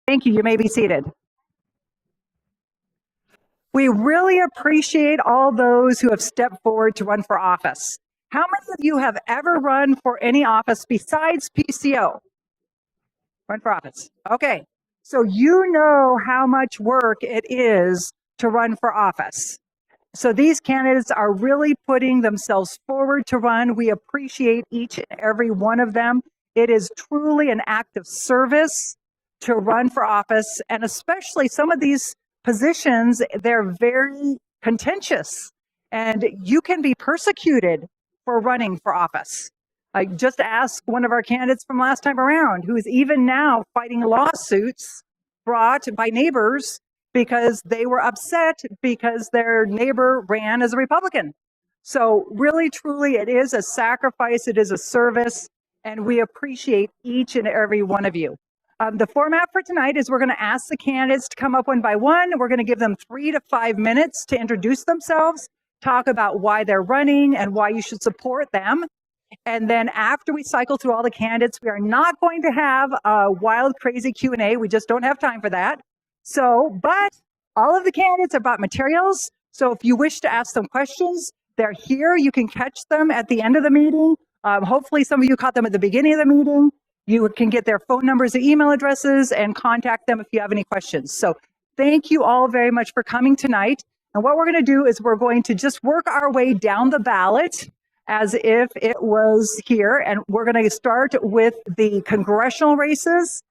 Thank you. You may be seated. We really appreciate all those who have stepped forward to run for office. How many of you have ever run for any office besides PCO? Run for office. Okay. So you know how much work it is to run for office. So these candidates are really putting themselves forward to run. We appreciate each and every one of them. It is truly an act of service to run for office, and especially some of these positions, they're very contentious, and you can be persecuted for running for office. I just asked one of our candidates from last time around, who is even now fighting lawsuits brought by neighbors because they were upset because their neighbor ran as a Republican. So really, truly, it is a sacrifice, it is a service, and we appreciate each and every one of you. The format for tonight is we're going to ask the candidates to come up one by one. We're going to give them 3 to 5 minutes to introduce themselves, talk about why they're running and why you should support them. And then after we cycle through all the candidates, we are not going to have a wild, crazy Q&A. We just don't have time for that. But all of the candidates have brought materials. So if you wish to ask them questions, they're here. You can catch them at the end of the meeting. Hopefully some of you caught them at the beginning of the meeting. You can get their phone numbers and email addresses and contact them if you have any questions. So thank you all very much for coming tonight. And what we're going to do is we're going to just work our way down the ballot as if it was here. And we're going to start with the congressional races.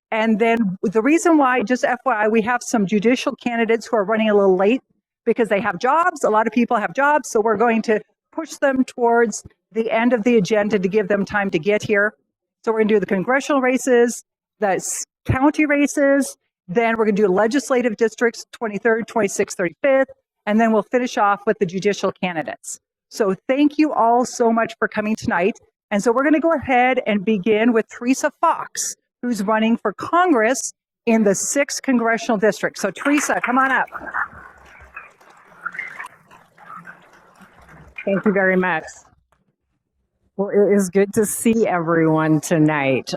And then the reason why, just FYI, we have some judicial candidates who are running a little late because they have jobs. A lot of people have jobs. So we're going to push them towards the end of the agenda to give them time to get here. So we're going to do the congressional races, the county races, then we're going to do legislative districts, 23rd, 26th, 35th, and then we'll finish off with the judicial candidates. So thank you all so much for coming tonight. And so we're going to go ahead and begin with Teresa Fox, who's running for Congress in the 6th Congressional District. So Teresa, come on up. Thank you very much. Well, it is good to see everyone tonight.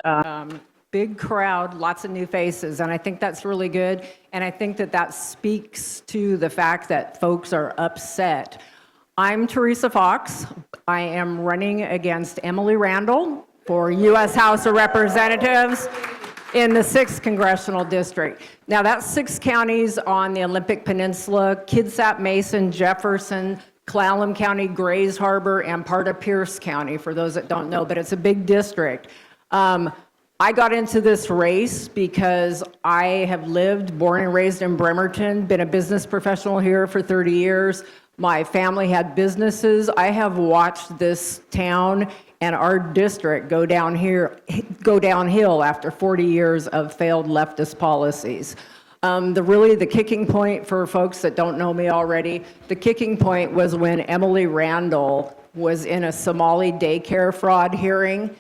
Big crowd, lots of new faces, and I think that's really good. And I think that speaks to the fact that folks are upset. I'm Teresa Fox. I am running against Emily Randall for U.S. House of Representatives in the 6th Congressional District. Now, that's 6 counties on the Olympic Peninsula: Kitsap, Mason, Jefferson, Clallam County, Grays Harbor, and part of Pierce County, for those that don't know, but it's a big district. I got into this race because I have lived, born and raised in Bremerton, been a business professional here for 30 years. My family had businesses. I have watched this town and our district go downhill after 40 years of failed leftist policies. The kicking point for folks that don't know me already, the kicking point was when Emily Randall was in a Somali daycare fraud hearing.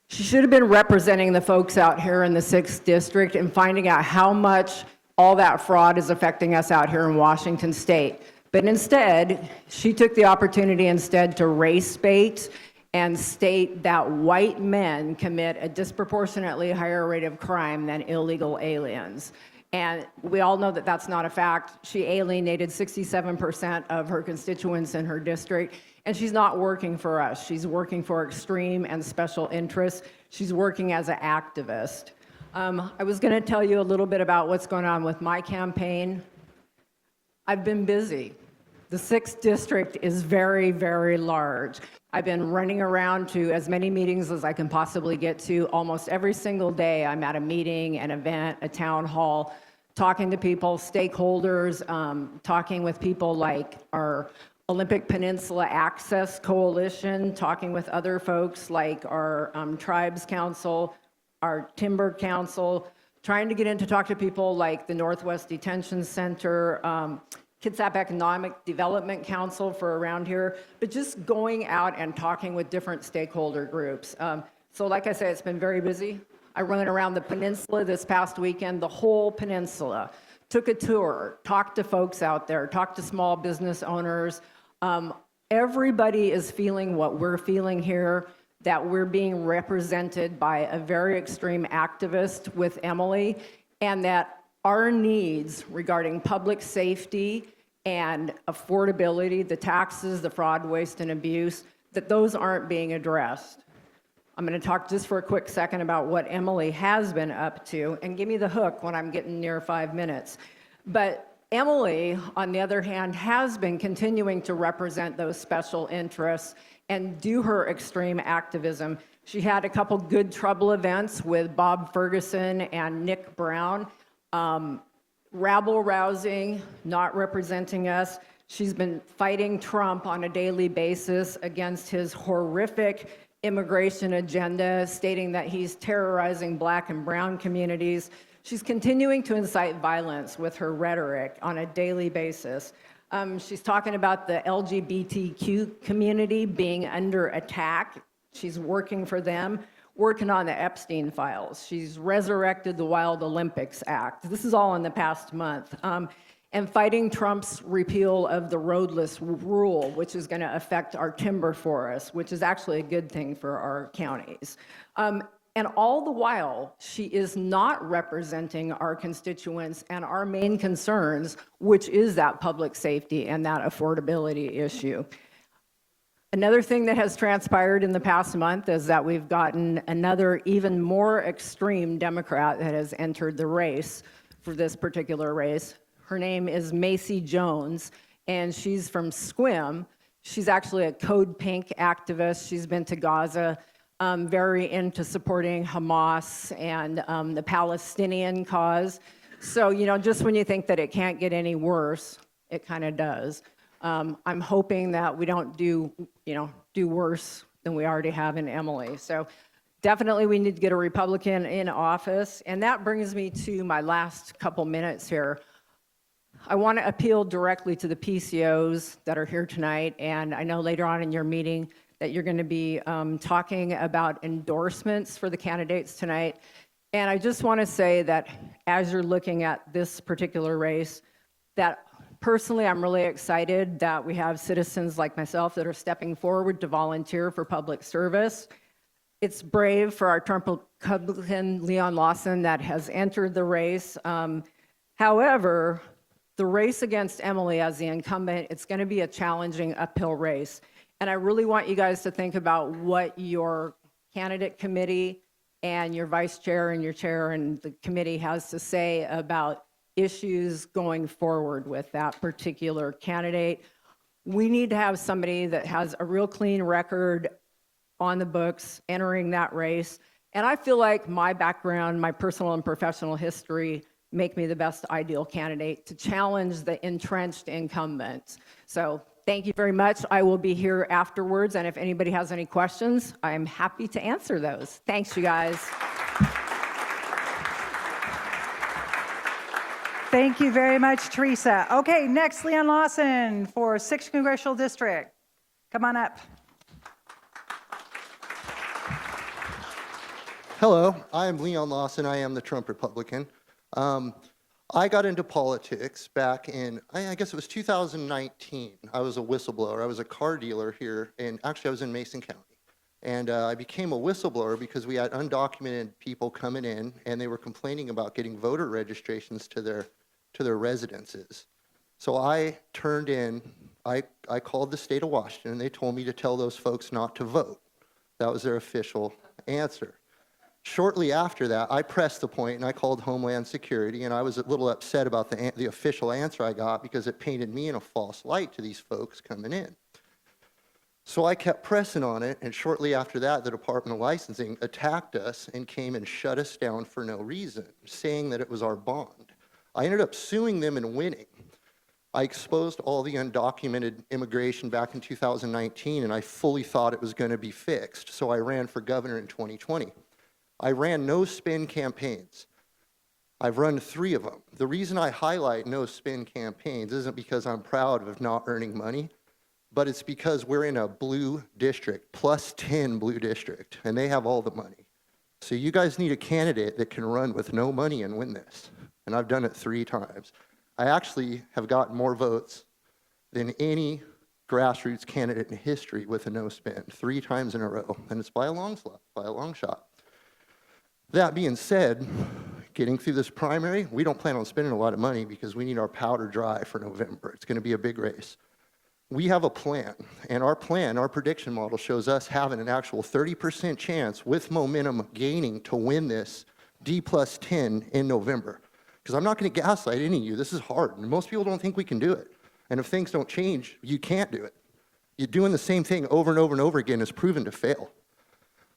She should have been representing the folks out here in the 6th District and finding out how much all that fraud is affecting us out here in Washington State. But instead, she took the opportunity to race bait and state that white men commit a disproportionately higher rate of crime than illegal aliens. And we all know that that's not a fact. She alienated 67% of her constituents in her district, and she's not working for us. She's working for extreme and special interests. She's working as an activist. I was going to tell you a little bit about what's going on with my campaign. I've been busy. The 6th District is very, very large. I've been running around to as many meetings as I can possibly get to. Almost every single day, I'm at a meeting, an event, a town hall, talking to people, stakeholders, talking with people like our Olympic Peninsula Access Coalition, talking with other folks like our Tribes Council, our Timber Council, trying to get in to talk to people like the Northwest Detention Center, Kitsap Economic Development Council for around here, but just going out and talking with different stakeholder groups. So like I said, it's been very busy. I ran around the peninsula this past weekend, the whole peninsula, took a tour, talked to folks out there, talked to small business owners. Everybody is feeling what we're feeling here, that we're being represented by a very extreme activist with Emily. and that our needs regarding public safety and affordability, the taxes, the fraud, waste, and abuse, that those aren't being addressed. I'm going to talk just for a quick second about what Emily has been up to, and give me the hook when I'm getting near 5 minutes. But Emily, on the other hand, has been continuing to represent those special interests and do her extreme activism. She had a couple good trouble events with Bob Ferguson and Nick Brown, rabble-rousing, not representing us. She's been fighting Trump on a daily basis against his horrific immigration agenda, stating that he's terrorizing Black and brown communities. She's continuing to incite violence with her rhetoric on a daily basis. She's talking about the LGBTQ community being under attack. She's working for them, working on the Epstein files. She's resurrected the Wild Olympics Act. This is all in the past month. And fighting Trump's repeal of the roadless rule, which is going to affect our timber forests, which is actually a good thing for our counties. And all the while, she is not representing our constituents and our main concerns, which is that public safety and that affordability issue. Another thing that has transpired in the past month is that we've gotten another even more extreme Democrat that has entered the race for this particular race. Her name is Macy Jones, and she's from Sequim. She's actually a Code Pink activist. She's been to Gaza, very into supporting Hamas and the Palestinian cause. So, you know, just when you think that it can't get any worse, it kind of does. I'm hoping that we don't do worse than we already have in Emily. So definitely we need to get a Republican in office. And that brings me to my last couple minutes here. I want to appeal directly to the PCOs that are here tonight, and I know later on in your meeting that you're going to be talking about endorsements for the candidates tonight. And I just want to say that as you're looking at this particular race, that personally I'm really excited that we have citizens like myself that are stepping forward to volunteer for public service. It's brave for our Trump Republican Leon Lawson that has entered the race. However, the race against Emily as the incumbent, it's going to be a challenging uphill race. And I really want you guys to think about what your candidate committee and your vice chair and your chair and the committee has to say about issues going forward with that particular candidate. We need to have somebody that has a real clean record on the books entering that race. And I feel like my background, my personal and professional history make me the best ideal candidate to challenge the entrenched incumbents. So thank you very much. I will be here afterwards, and if anybody has any questions, I'm happy to answer those. Thanks, you guys. Thank you very much, Teresa. Okay, next, Leon Lawson for 6th Congressional District. Come on up. Hello, I am Leon Lawson. I am the Trump Republican. I got into politics back in, I guess it was 2019. I was a whistleblower. I was a car dealer here, and actually I was in Mason County. And I became a whistleblower because we had undocumented people coming in, and they were complaining about getting voter registrations to their residences. So I turned in, I called the state of Washington, and they told me to tell those folks not to vote. That was their official answer. Shortly after that, I pressed the point and I called Homeland Security, and I was a little upset about the official answer I got because it painted me in a false light to these folks coming in. So I kept pressing on it, and shortly after that, the Department of Licensing attacked us and came and shut us down for no reason, saying that it was our bond. I ended up suing them and winning. I exposed all the undocumented immigration back in 2019, and I fully thought it was going to be fixed, so I ran for governor in 2020. I ran no-spin campaigns. I've run 3 of them. The reason I highlight no-spin campaigns isn't because I'm proud of not earning money, but it's because we're in a blue district, +10 blue district, and they have all the money. So you guys need a candidate that can run with no money and win this. And I've done it 3 times. I actually have gotten more votes than any grassroots candidate in history with a no-spin, 3 times in a row, and it's by a long shot. That being said, getting through this primary. We don't plan on spending a lot of money because we need our powder dry for November. It's going to be a big race. We have a plan, and our plan, our prediction model shows us having an actual 30% chance with momentum gaining to win this D+10 in November. Because I'm not going to gaslight any of you. This is hard, and most people don't think we can do it. And if things don't change, you can't do it. You're doing the same thing over and over and over again is proven to fail.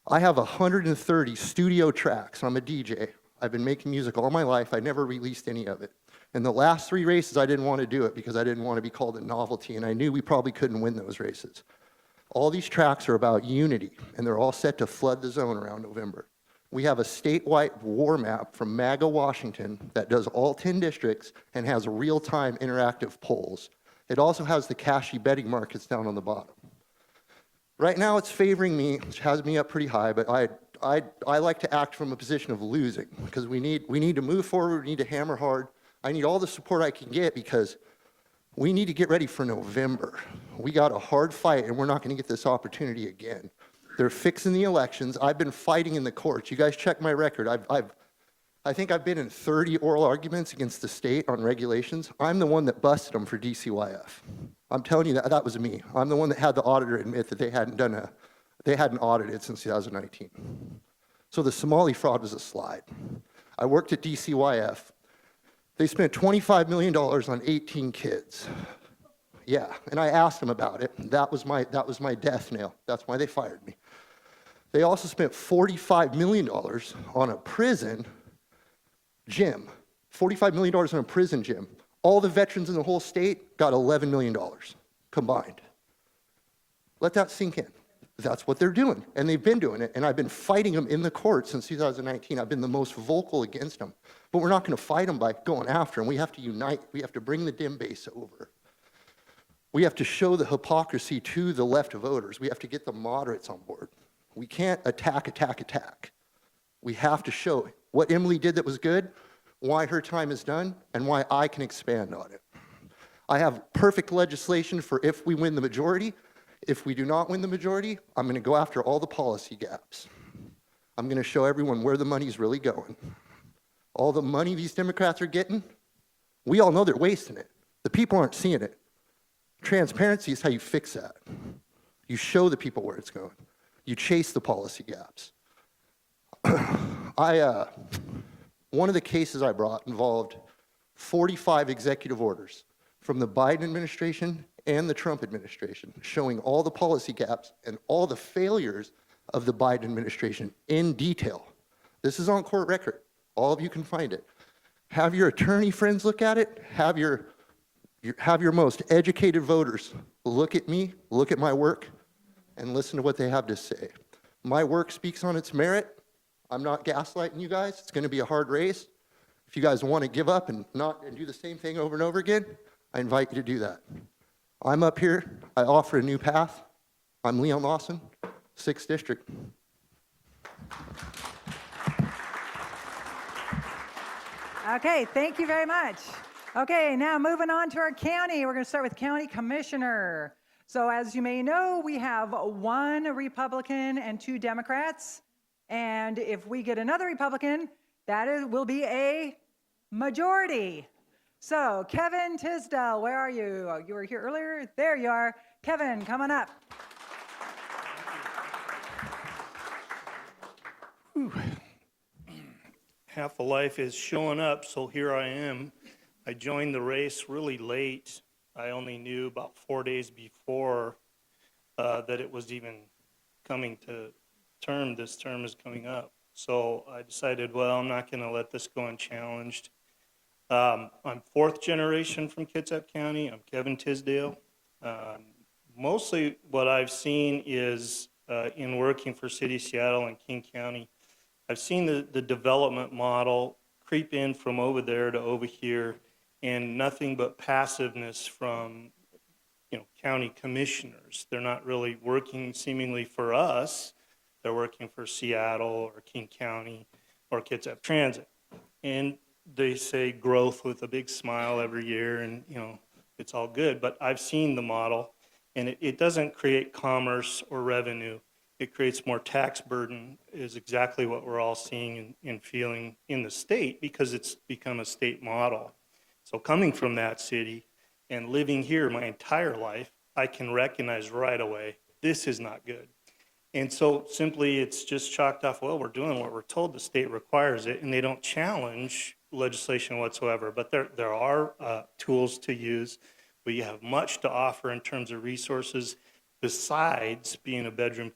I have 130 studio tracks. I'm a DJ. I've been making music all my life. I never released any of it. In the last 3 races, I didn't want to do it because I didn't want to be called a novelty, and I knew we probably couldn't win those races. All these tracks are about unity, and they're all set to flood the zone around November. We have a statewide war map from MAGA, Washington, that does all 10 districts and has real-time interactive polls. It also has the cashy betting markets down on the bottom. Right now, it's favoring me, which has me up pretty high, but I like to act from a position of losing because we need to move forward, we need to hammer hard. I need all the support I can get because we need to get ready for November. We got a hard fight, and we're not going to get this opportunity again. They're fixing the elections. I've been fighting in the courts. You guys check my record. I think I've been in 30 oral arguments against the state on regulations. I'm the one that busted them for DCYF. I'm telling you that was me. I'm the one that had the auditor admit that they hadn't audited since 2019. So the Somali fraud was a slide. I worked at DCYF. They spent $25 million on 18 kids. Yeah, and I asked them about it. That was my death nail. That's why they fired me. They also spent $45 million on a prison gym. $45 million on a prison gym. All the veterans in the whole state got $11 million combined. Let that sink in. That's what they're doing, and they've been doing it, and I've been fighting them in the court since 2019. I've been the most vocal against them, but we're not going to fight them by going after them. We have to unite. We have to bring the dim base over. We have to show the hypocrisy to the left voters. We have to get the moderates on board. We can't attack. We have to show what Emily did that was good, why her time is done, and why I can expand on it. I have perfect legislation for if we win the majority. If we do not win the majority, I'm going to go after all the policy gaps. I'm going to show everyone where the money's really going. All the money these Democrats are getting, we all know they're wasting it. The people aren't seeing it. Transparency is how you fix that. You show the people where it's going. You chase the policy gaps. One of the cases I brought involved 45 executive orders from the Biden administration and the Trump administration, showing all the policy gaps and all the failures of the Biden administration in detail. This is on court record. All of you can find it. Have your attorney friends look at it. Have your most educated voters look at me, look at my work, and listen to what they have to say. My work speaks on its merit. I'm not gaslighting you guys. It's going to be a hard race. If you guys want to give up and do the same thing over and over again, I invite you to do that. I'm up here. I offer a new path. I'm Leon Lawson, 6th District. Okay, thank you very much. Okay, now moving on to our county. We're going to start with County Commissioner. So as you may know, we have 1 Republican and 2 Democrats. And if we get another Republican, will be a majority. So Kevin Tisdale, where are you? You were here earlier. There you are. Kevin, come on up. Half of life is showing up, so here I am. I joined the race really late. I only knew about 4 days before that it was even coming to term. This term is coming up. So I decided, well, I'm not going to let this go unchallenged. I'm 4th generation from Kitsap County. I'm Kevin Tisdale. Mostly what I've seen is in working for City of Seattle and King County, I've seen the development model creep in from over there to over here, and nothing but passiveness from county commissioners. They're not really working seemingly for us. They're working for Seattle or King County or Kitsap Transit. And they say growth with a big smile every year, and it's all good. But I've seen the model, and it doesn't create commerce or revenue. it creates more tax burden is exactly what we're all seeing and feeling in the state because it's become a state model. So coming from that city and living here my entire life, I can recognize right away, this is not good. And so simply it's just chalked off, well, we're doing what we're told, the state requires it, and they don't challenge legislation whatsoever. But there are tools to use. We have much to offer in terms of resources besides being a bedroom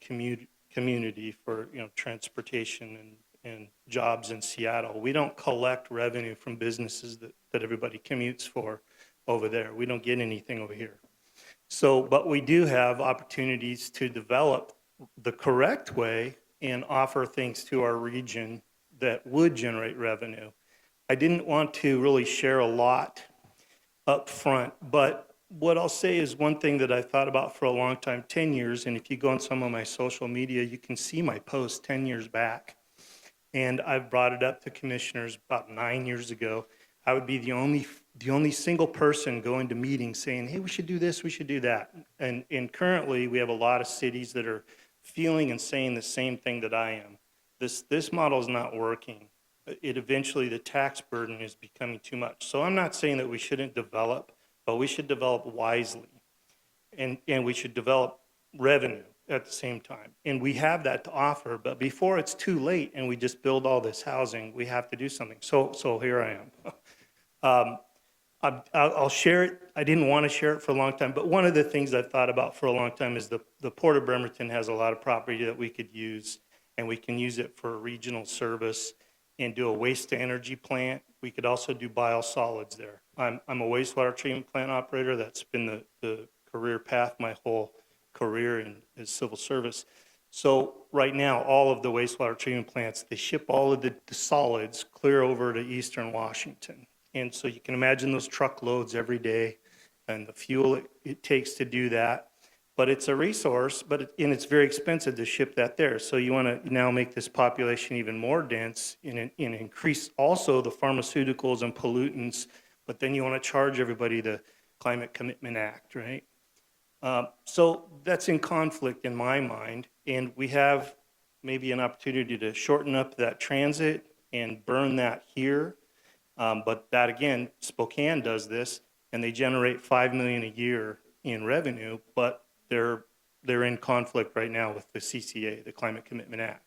community for transportation and jobs in Seattle. We don't collect revenue from businesses that everybody commutes for over there. We don't get anything over here. So, but we do have opportunities to develop the correct way and offer things to our region that would generate revenue. I didn't want to really share a lot up front, but what I'll say is one thing that I thought about for a long time, 10 years, and if you go on some of my social media, you can see my posts 10 years back. And I've brought it up to commissioners about 9 years ago. I would be the only single person going to meetings saying, hey, we should do this, we should do that. And currently, we have a lot of cities that are feeling and saying the same thing that I am. This model is not working. Eventually, the tax burden is becoming too much. So I'm not saying that we shouldn't develop, but we should develop wisely. And we should develop revenue at the same time. And we have that to offer, but before it's too late and we just build all this housing, we have to do something. So here I am. I'll share it. I didn't want to share it for a long time, but one of the things I've thought about for a long time is the Port of Bremerton has a lot of property that we could use, and we can use it for regional service and do a waste-to-energy plant. We could also do biosolids there. I'm a wastewater treatment plant operator. That's been the career path my whole career in civil service. So right now, all of the wastewater treatment plants, they ship all of the solids clear over to Eastern Washington. And so you can imagine those truckloads every day and the fuel it takes to do that. But it's a resource, and it's very expensive to ship that there. So you want to now make this population even more dense and increase also the pharmaceuticals and pollutants, but then you want to charge everybody the Climate Commitment Act, right? So that's in conflict in my mind, and we have maybe an opportunity to shorten up that transit and burn that here. But that again, Spokane does this, and they generate $5 million a year in revenue, but they're in conflict right now with the CCA, the Climate Commitment Act.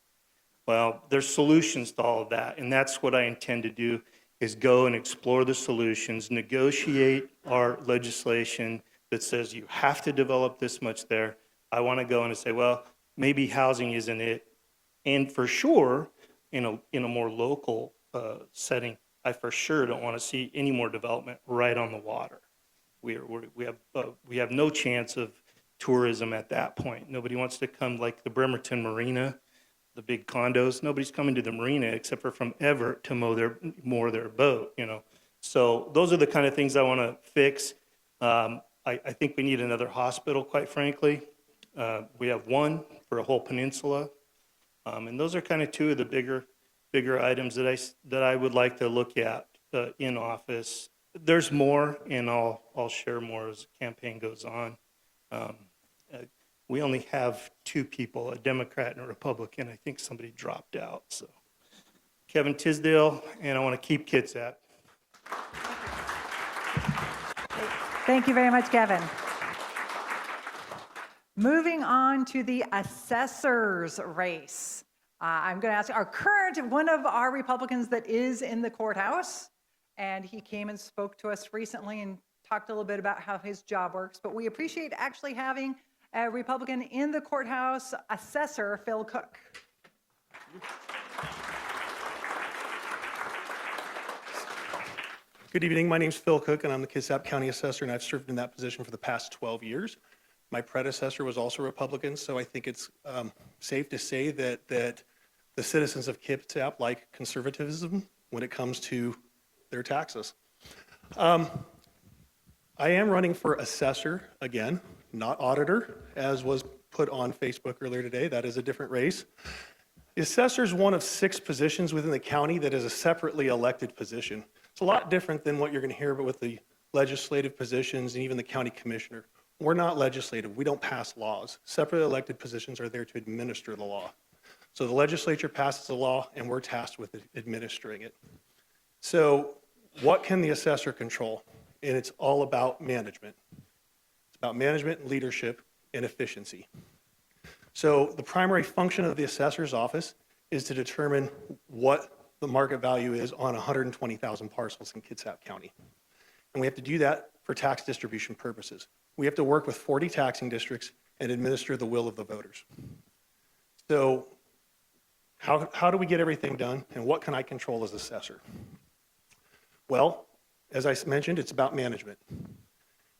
Well, there's solutions to all of that, and that's what I intend to do, is go and explore the solutions, negotiate our legislation that says you have to develop this much there. I want to go and say, well, maybe housing isn't it. And for sure, in a more local setting, I for sure don't want to see any more development right on the water. We have no chance of tourism at that point. Nobody wants to come like the Bremerton Marina, the big condos. Nobody's coming to the marina except for from Everett to moor their boat, So those are the kind of things I want to fix. I think we need another hospital, quite frankly. We have one for a whole peninsula. And those are kind of two of the bigger items that I would like to look at in office. There's more, and I'll share more as the campaign goes on. We only have two people, a Democrat and a Republican. I think somebody dropped out. So Kevin Tisdale, and I want to keep Kitsap. Thank you very much, Kevin. Moving on to the assessor's race. I'm going to ask one of our Republicans that is in the courthouse, and he came and spoke to us recently and talked a little bit about how his job works, but we appreciate actually having a Republican in the courthouse, Assessor Phil Cook. Good evening. My name is Phil Cook, and I'm the Kitsap County Assessor, and I've served in that position for the past 12 years. My predecessor was also Republican, so I think it's safe to say that the citizens of Kitsap like conservatism when it comes to their taxes. I am running for assessor again, not auditor, as was put on Facebook earlier today. That is a different race. The assessor is one of 6 positions within the county that is a separately elected position. It's a lot different than what you're going to hear with the legislative positions and even the county commissioner. We're not legislative. We don't pass laws. Separately elected positions are there to administer the law. So the legislature passes a law, and we're tasked with administering it. So what can the assessor control? And it's all about management. It's about management, leadership, and efficiency. So the primary function of the assessor's office is to determine what the market value is on 120,000 parcels in Kitsap County. And we have to do that for tax distribution purposes. We have to work with 40 taxing districts and administer the will of the voters. So how do we get everything done, and what can I control as assessor? Well, as I mentioned, it's about management.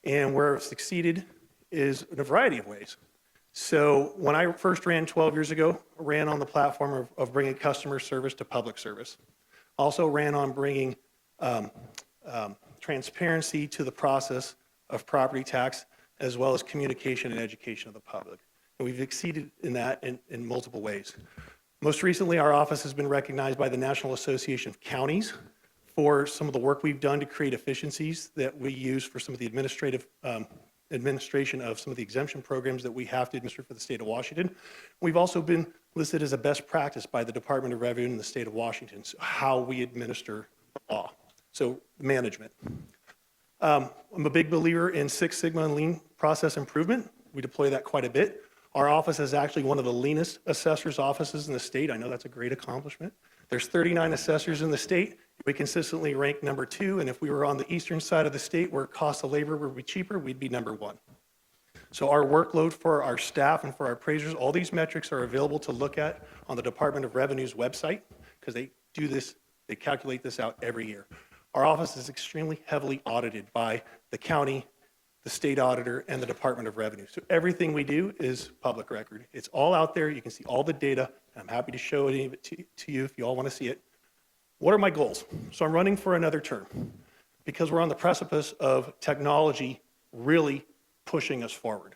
And where I've succeeded is in a variety of ways. So when I first ran 12 years ago, I ran on the platform of bringing customer service to public service. Also ran on bringing transparency to the process of property tax, as well as communication and education of the public. And we've exceeded in that in multiple ways. Most recently, our office has been recognized by the National Association of Counties for some of the work we've done to create efficiencies that we use for some of the administration of some of the exemption programs that we have to administer for the state of Washington. We've also been listed as a best practice by the Department of Revenue in the state of Washington, so how we administer the law. So management. I'm a big believer in Six Sigma and lean process improvement. We deploy that quite a bit. Our office is actually one of the leanest assessors' offices in the state. I know that's a great accomplishment. There's 39 assessors in the state. We consistently rank number 2, and if we were on the eastern side of the state where cost of labor would be cheaper, we'd be number 1. So our workload for our staff and for our appraisers, all these metrics are available to look at on the Department of Revenue's website, because they do this, they calculate this out every year. Our office is extremely heavily audited by the county, the state auditor, and the Department of Revenue. So everything we do is public record. It's all out there. You can see all the data. I'm happy to show it to you if you all want to see it. What are my goals? So I'm running for another term because we're on the precipice of technology really pushing us forward.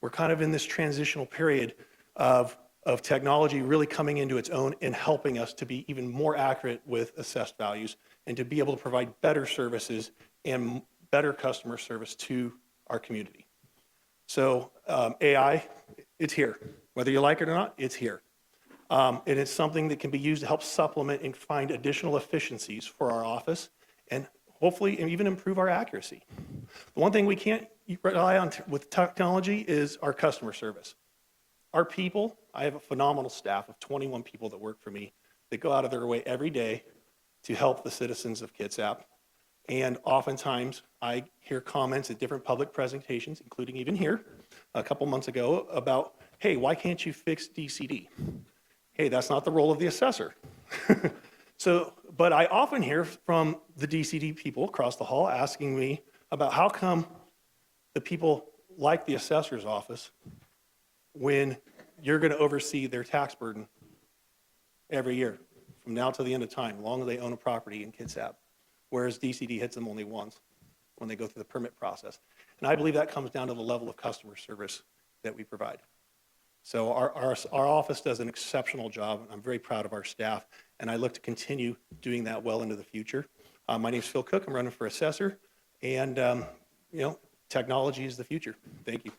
We're kind of in this transitional period of technology really coming into its own and helping us to be even more accurate with assessed values and to be able to provide better services and better customer service to our community. So AI, it's here. Whether you like it or not, it's here. And it's something that can be used to help supplement and find additional efficiencies for our office and hopefully even improve our accuracy. The one thing we can't rely on with technology is our customer service. Our people, I have a phenomenal staff of 21 people that work for me that go out of their way every day to help the citizens of Kitsap. And oftentimes I hear comments at different public presentations, including even here a couple months ago, about, hey, why can't you fix DCD? Hey, that's not the role of the assessor. But I often hear from the DCD people across the hall asking me about how come the people like the assessor's office when you're going to oversee their tax burden every year from now to the end of time, as long as they own a property in Kitsap, whereas DCD hits them only once when they go through the permit process. And I believe that comes down to the level of customer service that we provide. So our office does an exceptional job. I'm very proud of our staff, and I look to continue doing that well into the future. My name is Phil Cook. I'm running for assessor, and technology is the future. Thank you.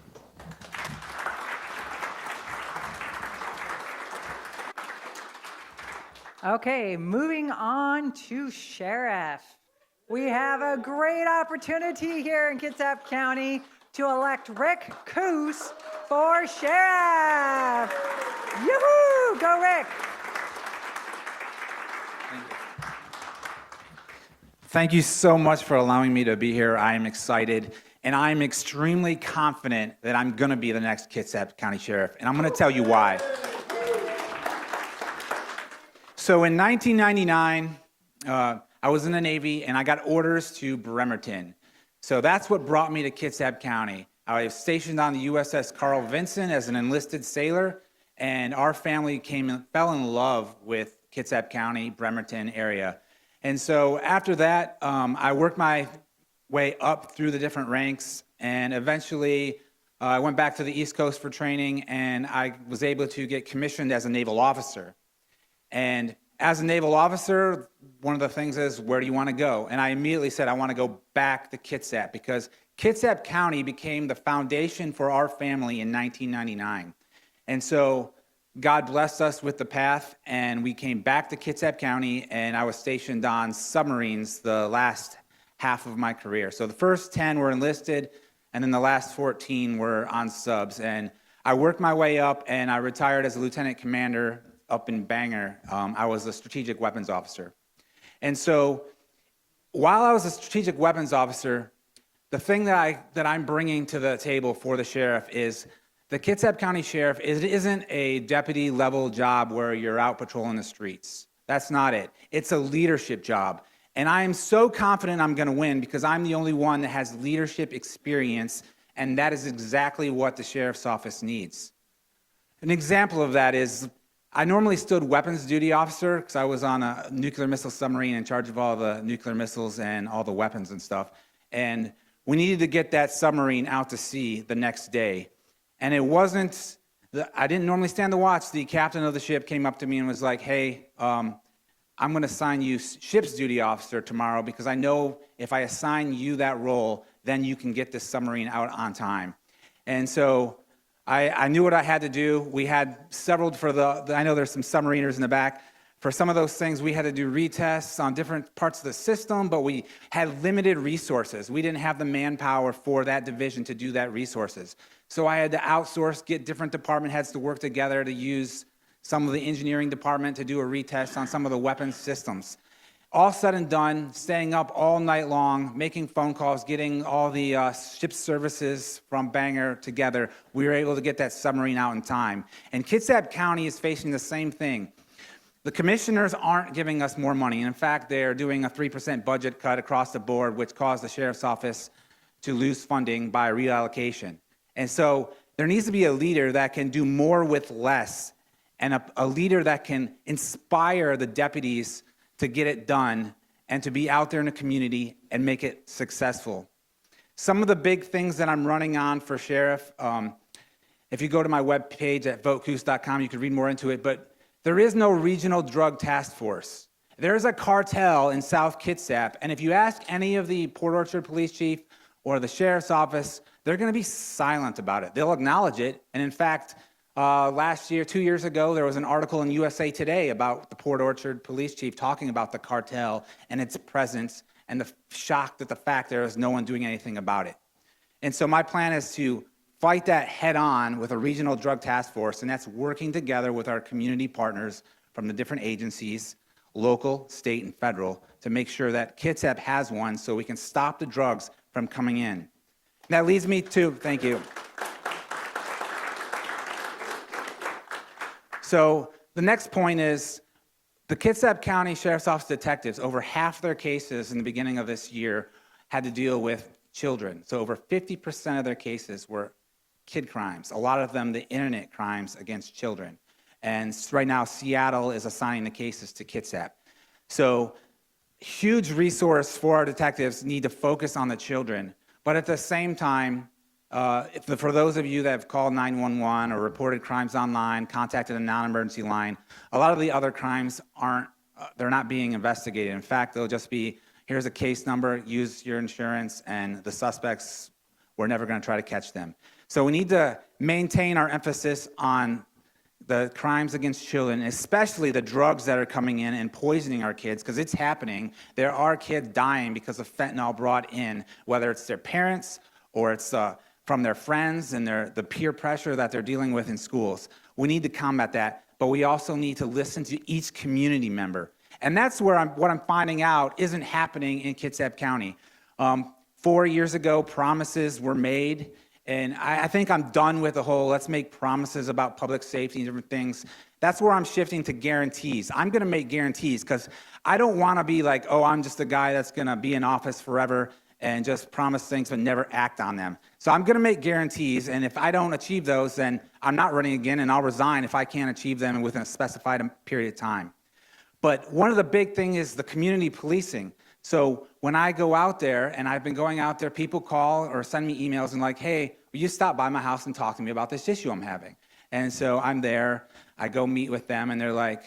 Okay, moving on to sheriff. We have a great opportunity here in Kitsap County to elect Rick Coos for sheriff. Yoo-hoo! Go, Rick. Thank you so much for allowing me to be here. I am excited, and I'm extremely confident that I'm going to be the next Kitsap County Sheriff, and I'm going to tell you why. So in 1999, I was in the Navy, and I got orders to Bremerton. So that's what brought me to Kitsap County. I was stationed on the USS Carl Vinson as an enlisted sailor, and our family fell in love with Kitsap County, Bremerton area. And so after that, I worked my way up through the different ranks, and eventually I went back to the East Coast for training, and I was able to get commissioned as a naval officer. And as a naval officer, one of the things is, where do you want to go? And I immediately said, I want to go back to Kitsap, because Kitsap County became the foundation for our family in 1999. And so God blessed us with the path, and we came back to Kitsap County, and I was stationed on submarines the last half of my career. So the first 10 were enlisted, and then the last 14 were on subs. And I worked my way up, and I retired as a lieutenant commander up in Bangor. I was a strategic weapons officer. And so while I was a strategic weapons officer, the thing that I'm bringing to the table for the sheriff is the Kitsap County Sheriff, it isn't a deputy level job where you're out patrolling the streets. That's not it. It's a leadership job. And I am so confident I'm going to win because I'm the only one that has leadership experience, and that is exactly what the sheriff's office needs. An example of that is I normally stood weapons duty officer because I was on a nuclear missile submarine in charge of all the nuclear missiles and all the weapons and stuff. And we needed to get that submarine out to sea the next day. And it wasn't, I didn't normally stand the watch. The captain of the ship came up to me and was like, hey, I'm going to assign you ship's duty officer tomorrow because I know if I assign you that role, then you can get this submarine out on time. And so I knew what I had to do. We had several I know there's some submariners in the back. For some of those things, we had to do retests on different parts of the system, but we had limited resources. We didn't have the manpower for that division to do that resources. So I had to outsource, get different department heads to work together to use some of the engineering department to do a retest on some of the weapons systems. All said and done, staying up all night long, making phone calls, getting all the ship services from Bangor together, we were able to get that submarine out in time. And Kitsap County is facing the same thing. The commissioners aren't giving us more money. In fact, they're doing a 3% budget cut across the board, which caused the sheriff's office to lose funding by reallocation. And so there needs to be a leader that can do more with less, and a leader that can inspire the deputies to get it done and to be out there in the community and make it successful. Some of the big things that I'm running on for sheriff, if you go to my webpage at votecoos.com, you can read more into it, but there is no regional drug task force. There's a cartel in South Kitsap, and if you ask any of the Port Orchard police chief or the sheriff's office, they're going to be silent about it. They'll acknowledge it, and in fact, last year, 2 years ago, there was an article in USA Today about the Port Orchard police chief talking about the cartel and its presence and the shock that the fact there is no one doing anything about it. And so my plan is to fight that head on with a regional drug task force, and that's working together with our community partners from the different agencies, local, state, and federal, to make sure that Kitsap has one so we can stop the drugs from coming in. And that leads me to, thank you. So the next point is the Kitsap County Sheriff's Office detectives, over half their cases in the beginning of this year had to deal with children. So over 50% of their cases were kid crimes, a lot of them the internet crimes against children. And right now, Seattle is assigning the cases to Kitsap. So huge resource for our detectives need to focus on the children. But at the same time, for those of you that have called 911 or reported crimes online, contacted a non-emergency line, a lot of the other crimes they're not being investigated. In fact, they'll just be, here's a case number, use your insurance, and the suspects, we're never going to try to catch them. So we need to maintain our emphasis on the crimes against children, especially the drugs that are coming in and poisoning our kids, because it's happening. There are kids dying because of fentanyl brought in, whether it's their parents or it's from their friends and the peer pressure that they're dealing with in schools. We need to combat that, but we also need to listen to each community member. And that's where what I'm finding out isn't happening in Kitsap County. 4 years ago, promises were made, and I think I'm done with the whole let's make promises about public safety and different things. That's where I'm shifting to guarantees. I'm going to make guarantees because I don't want to be like, oh, I'm just a guy that's going to be in office forever and just promise things but never act on them. So I'm going to make guarantees, and if I don't achieve those, then I'm not running again, and I'll resign if I can't achieve them within a specified period of time. But one of the big things is the community policing. So when I go out there, and I've been going out there, people call or send me emails and like, hey, will you stop by my house and talk to me about this issue I'm having? And so I'm there, I go meet with them, and they're like,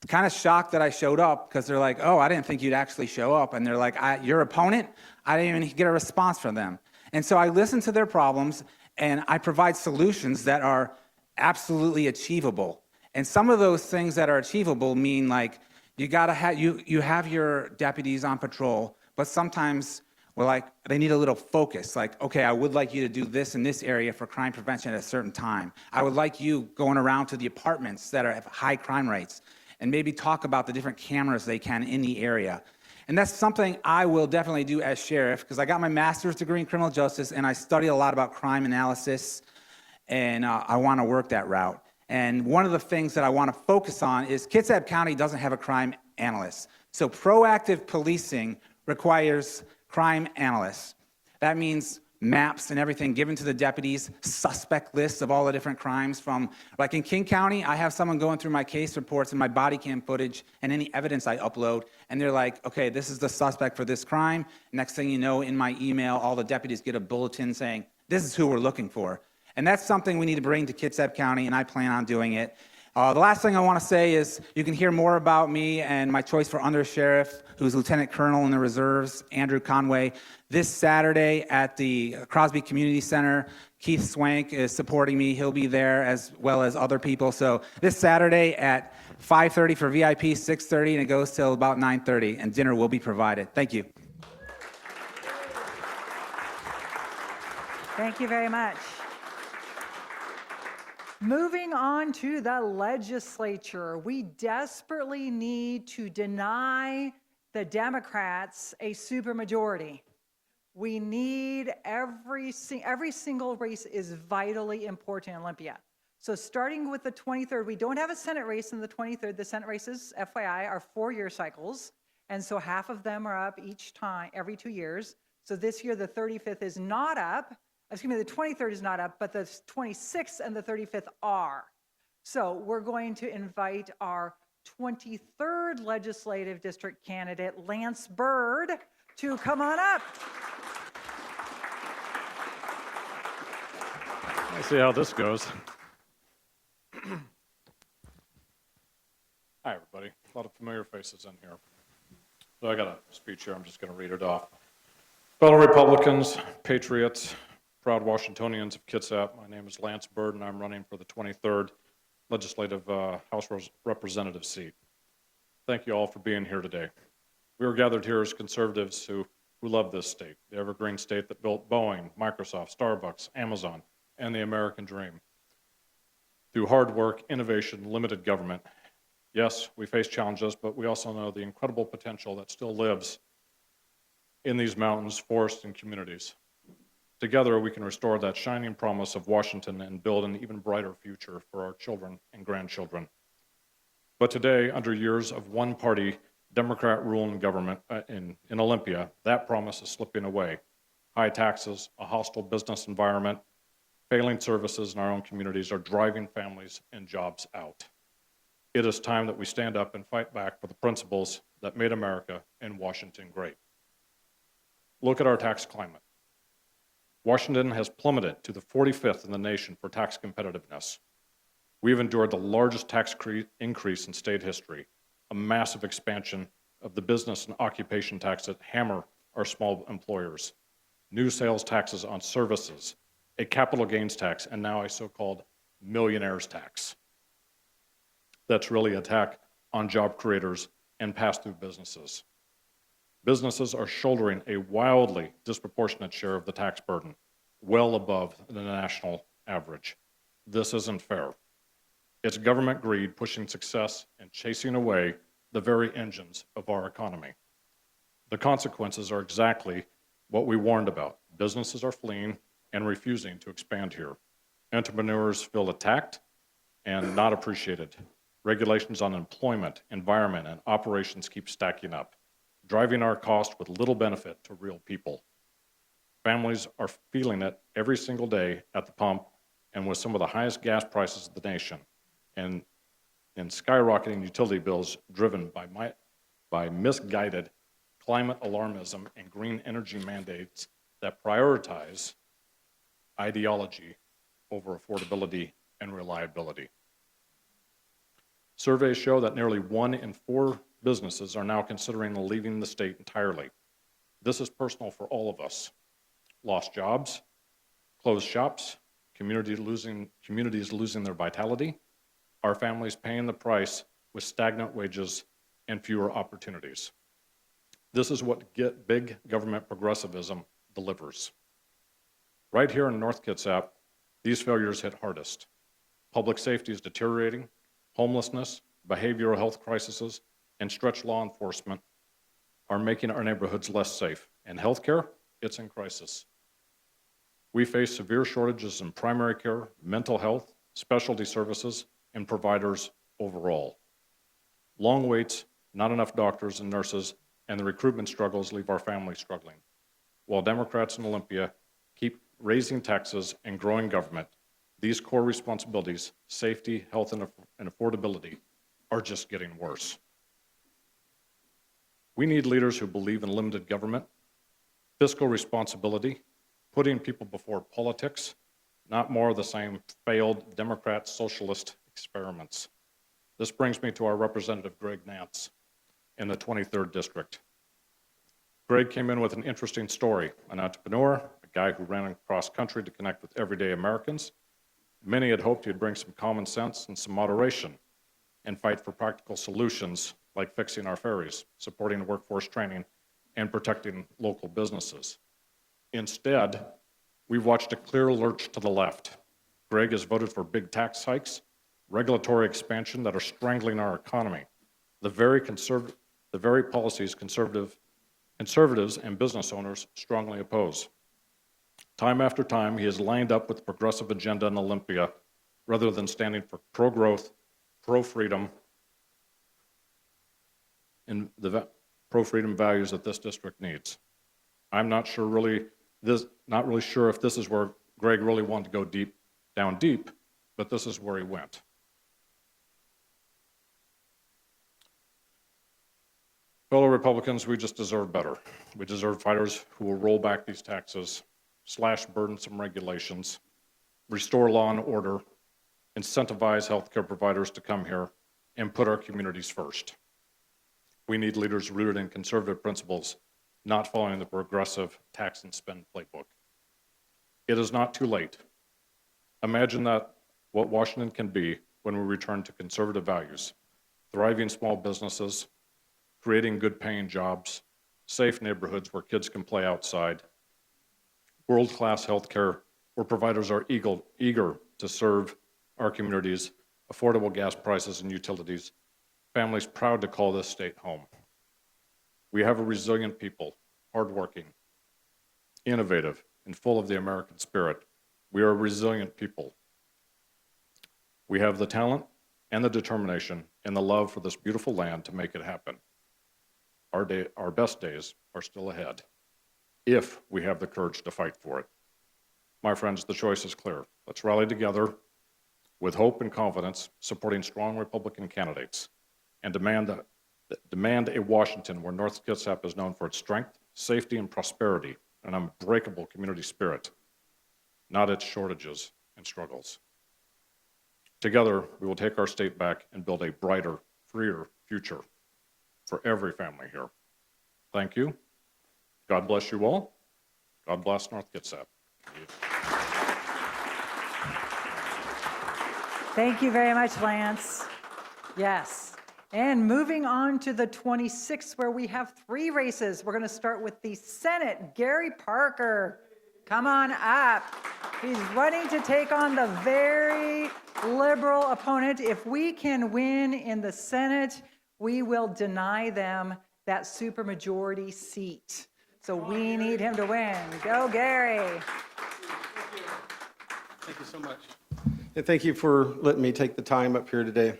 kind of shocked that I showed up because they're like, oh, I didn't think you'd actually show up. And they're like, your opponent? I didn't even get a response from them. And so I listen to their problems and I provide solutions that are absolutely achievable. And some of those things that are achievable mean like you gotta have you have your deputies on patrol, but sometimes well, like they need a little focus. Like, okay, I would like you to do this in this area for crime prevention at a certain time. I would like you going around to the apartments that have high crime rates and maybe talk about the different cameras they can in the area. And that's something I will definitely do as sheriff because I got my master's degree in criminal justice and I study a lot about crime analysis and I want to work that route. And one of the things that I want to focus on is Kitsap County doesn't have a crime analyst. So proactive policing requires crime analysts. That means maps and everything given to the deputies, suspect lists of all the different crimes from, like in King County, I have someone going through my case reports and my body cam footage and any evidence I upload, and they're like, okay, this is the suspect for this crime. Next thing you know, in my email, all the deputies get a bulletin saying, this is who we're looking for. And that's something we need to bring to Kitsap County, and I plan on doing it. The last thing I want to say is you can hear more about me and my choice for undersheriff, who's lieutenant colonel in the reserves, Andrew Conway, this Saturday at the Crosby Community Center. Keith Swank is supporting me. He'll be there as well as other people. So this Saturday at 5:30 for VIP, 6:30, and it goes till about 9:30, and dinner will be provided. Thank you. Thank you very much. Moving on to the legislature, we desperately need to deny the Democrats a supermajority. We need every single race is vitally important in Olympia. So starting with the 23rd, we don't have a Senate race in the 23rd. The Senate races, FYI, are 4-year cycles. And so half of them are up each time, every 2 years. So this year, the 35th is not up. Excuse me, the 23rd is not up, but the 26th and the 35th are. So we're going to invite our 23rd legislative district candidate, Lance Bird, to come on up. Let's see how this goes. Hi, everybody. A lot of familiar faces in here. So I got a speech here. I'm just going to read it off. Fellow Republicans, patriots, proud Washingtonians of Kitsap, my name is Lance Bird, and I'm running for the 23rd Legislative House Representative seat. Thank you all for being here today. We are gathered here as conservatives who love this state, the evergreen state that built Boeing, Microsoft, Starbucks, Amazon, and the American dream. Through hard work, innovation, limited government, yes, we face challenges, but we also know the incredible potential that still lives in these mountains, forests, and communities. Together, we can restore that shining promise of Washington and build an even brighter future for our children and grandchildren. But today, under years of one-party Democrat rule in government in Olympia, that promise is slipping away. High taxes, a hostile business environment, failing services in our own communities are driving families and jobs out. It is time that we stand up and fight back for the principles that made America and Washington great. Look at our tax climate. Washington has plummeted to the 45th in the nation for tax competitiveness. We've endured the largest tax increase in state history, a massive expansion of the business and occupation tax that hammer our small employers, new sales taxes on services, a capital gains tax, and now a so-called millionaire's tax. That's really a tax on job creators and pass-through businesses. Businesses are shouldering a wildly disproportionate share of the tax burden, well above the national average. This isn't fair. It's government greed pushing success and chasing away the very engines of our economy. The consequences are exactly what we warned about. Businesses are fleeing and refusing to expand here. Entrepreneurs feel attacked and not appreciated. Regulations on employment, environment, and operations keep stacking up, driving our cost with little benefit to real people. Families are feeling it every single day at the pump and with some of the highest gas prices of the nation and skyrocketing utility bills driven by misguided climate alarmism and green energy mandates that prioritize ideology over affordability and reliability. Surveys show that nearly 1 in 4 businesses are now considering leaving the state entirely. This is personal for all of us. lost jobs, closed shops, communities losing their vitality, our families paying the price with stagnant wages and fewer opportunities. This is what big government progressivism delivers. Right here in North Kitsap, these failures hit hardest. Public safety is deteriorating, homelessness, behavioral health crises, and stretched law enforcement are making our neighborhoods less safe. And healthcare, it's in crisis. We face severe shortages in primary care, mental health, specialty services, and providers overall. Long waits, not enough doctors and nurses, and the recruitment struggles leave our families struggling. While Democrats in Olympia keep raising taxes and growing government, these core responsibilities, safety, health, and affordability, are just getting worse. We need leaders who believe in limited government, fiscal responsibility, putting people before politics, not more of the same failed Democrat socialist experiments. This brings me to our Representative Greg Nance in the 23rd District. Greg came in with an interesting story, an entrepreneur, a guy who ran across country to connect with everyday Americans. Many had hoped he'd bring some common sense and some moderation and fight for practical solutions like fixing our ferries, supporting workforce training, and protecting local businesses. Instead, we've watched a clear lurch to the left. Greg has voted for big tax hikes, regulatory expansion that are strangling our economy, the very policies conservatives and business owners strongly oppose. Time after time, he has lined up with the progressive agenda in Olympia rather than standing for pro-growth, pro-freedom, and the pro-freedom values that this district needs. I'm not really sure if this is where Greg really wanted to go down deep, but this is where he went. Fellow Republicans, we just deserve better. We deserve fighters who will roll back these taxes, slash burdensome regulations, restore law and order, incentivize healthcare providers to come here, and put our communities first. We need leaders rooted in conservative principles, not following the progressive tax and spend playbook. It is not too late. Imagine that what Washington can be when we return to conservative values, thriving small businesses, creating good paying jobs, safe neighborhoods where kids can play outside, world-class healthcare where providers are eager to serve our communities, affordable gas prices and utilities, families proud to call this state home. We have a resilient people, hardworking, innovative, and full of the American spirit. We are a resilient people. We have the talent and the determination and the love for this beautiful land to make it happen. Our best days are still ahead, if we have the courage to fight for it. My friends, the choice is clear. Let's rally together with hope and confidence, supporting strong Republican candidates, and demand a Washington where North Kitsap is known for its strength, safety, and prosperity, an unbreakable community spirit, not its shortages and struggles. Together, we will take our state back and build a brighter, freer future for every family here. Thank you. God bless you all. God bless North Kitsap. Thank you very much, Lance. Yes. And moving on to the 26th, where we have 3 races. We're going to start with the Senate. Gary Parker, come on up. He's running to take on the very liberal opponent. If we can win in the Senate, we will deny them that supermajority seat. So we need him to win. Go, Gary. Thank you so much. And thank you for letting me take the time up here today.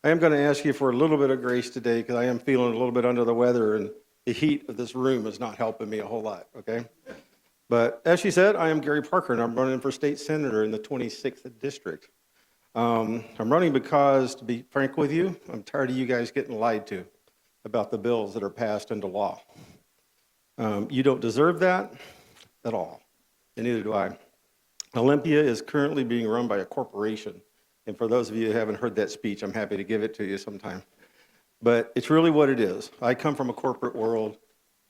I am going to ask you for a little bit of grace today because I am feeling a little bit under the weather and the heat of this room is not helping me a whole lot, okay? But as she said, I am Gary Parker and I'm running for state senator in the 26th district. I'm running because, to be frank with you, I'm tired of you guys getting lied to about the bills that are passed into law. You don't deserve that at all, and neither do I. Olympia is currently being run by a corporation, and for those of you who haven't heard that speech, I'm happy to give it to you sometime. But it's really what it is. I come from a corporate world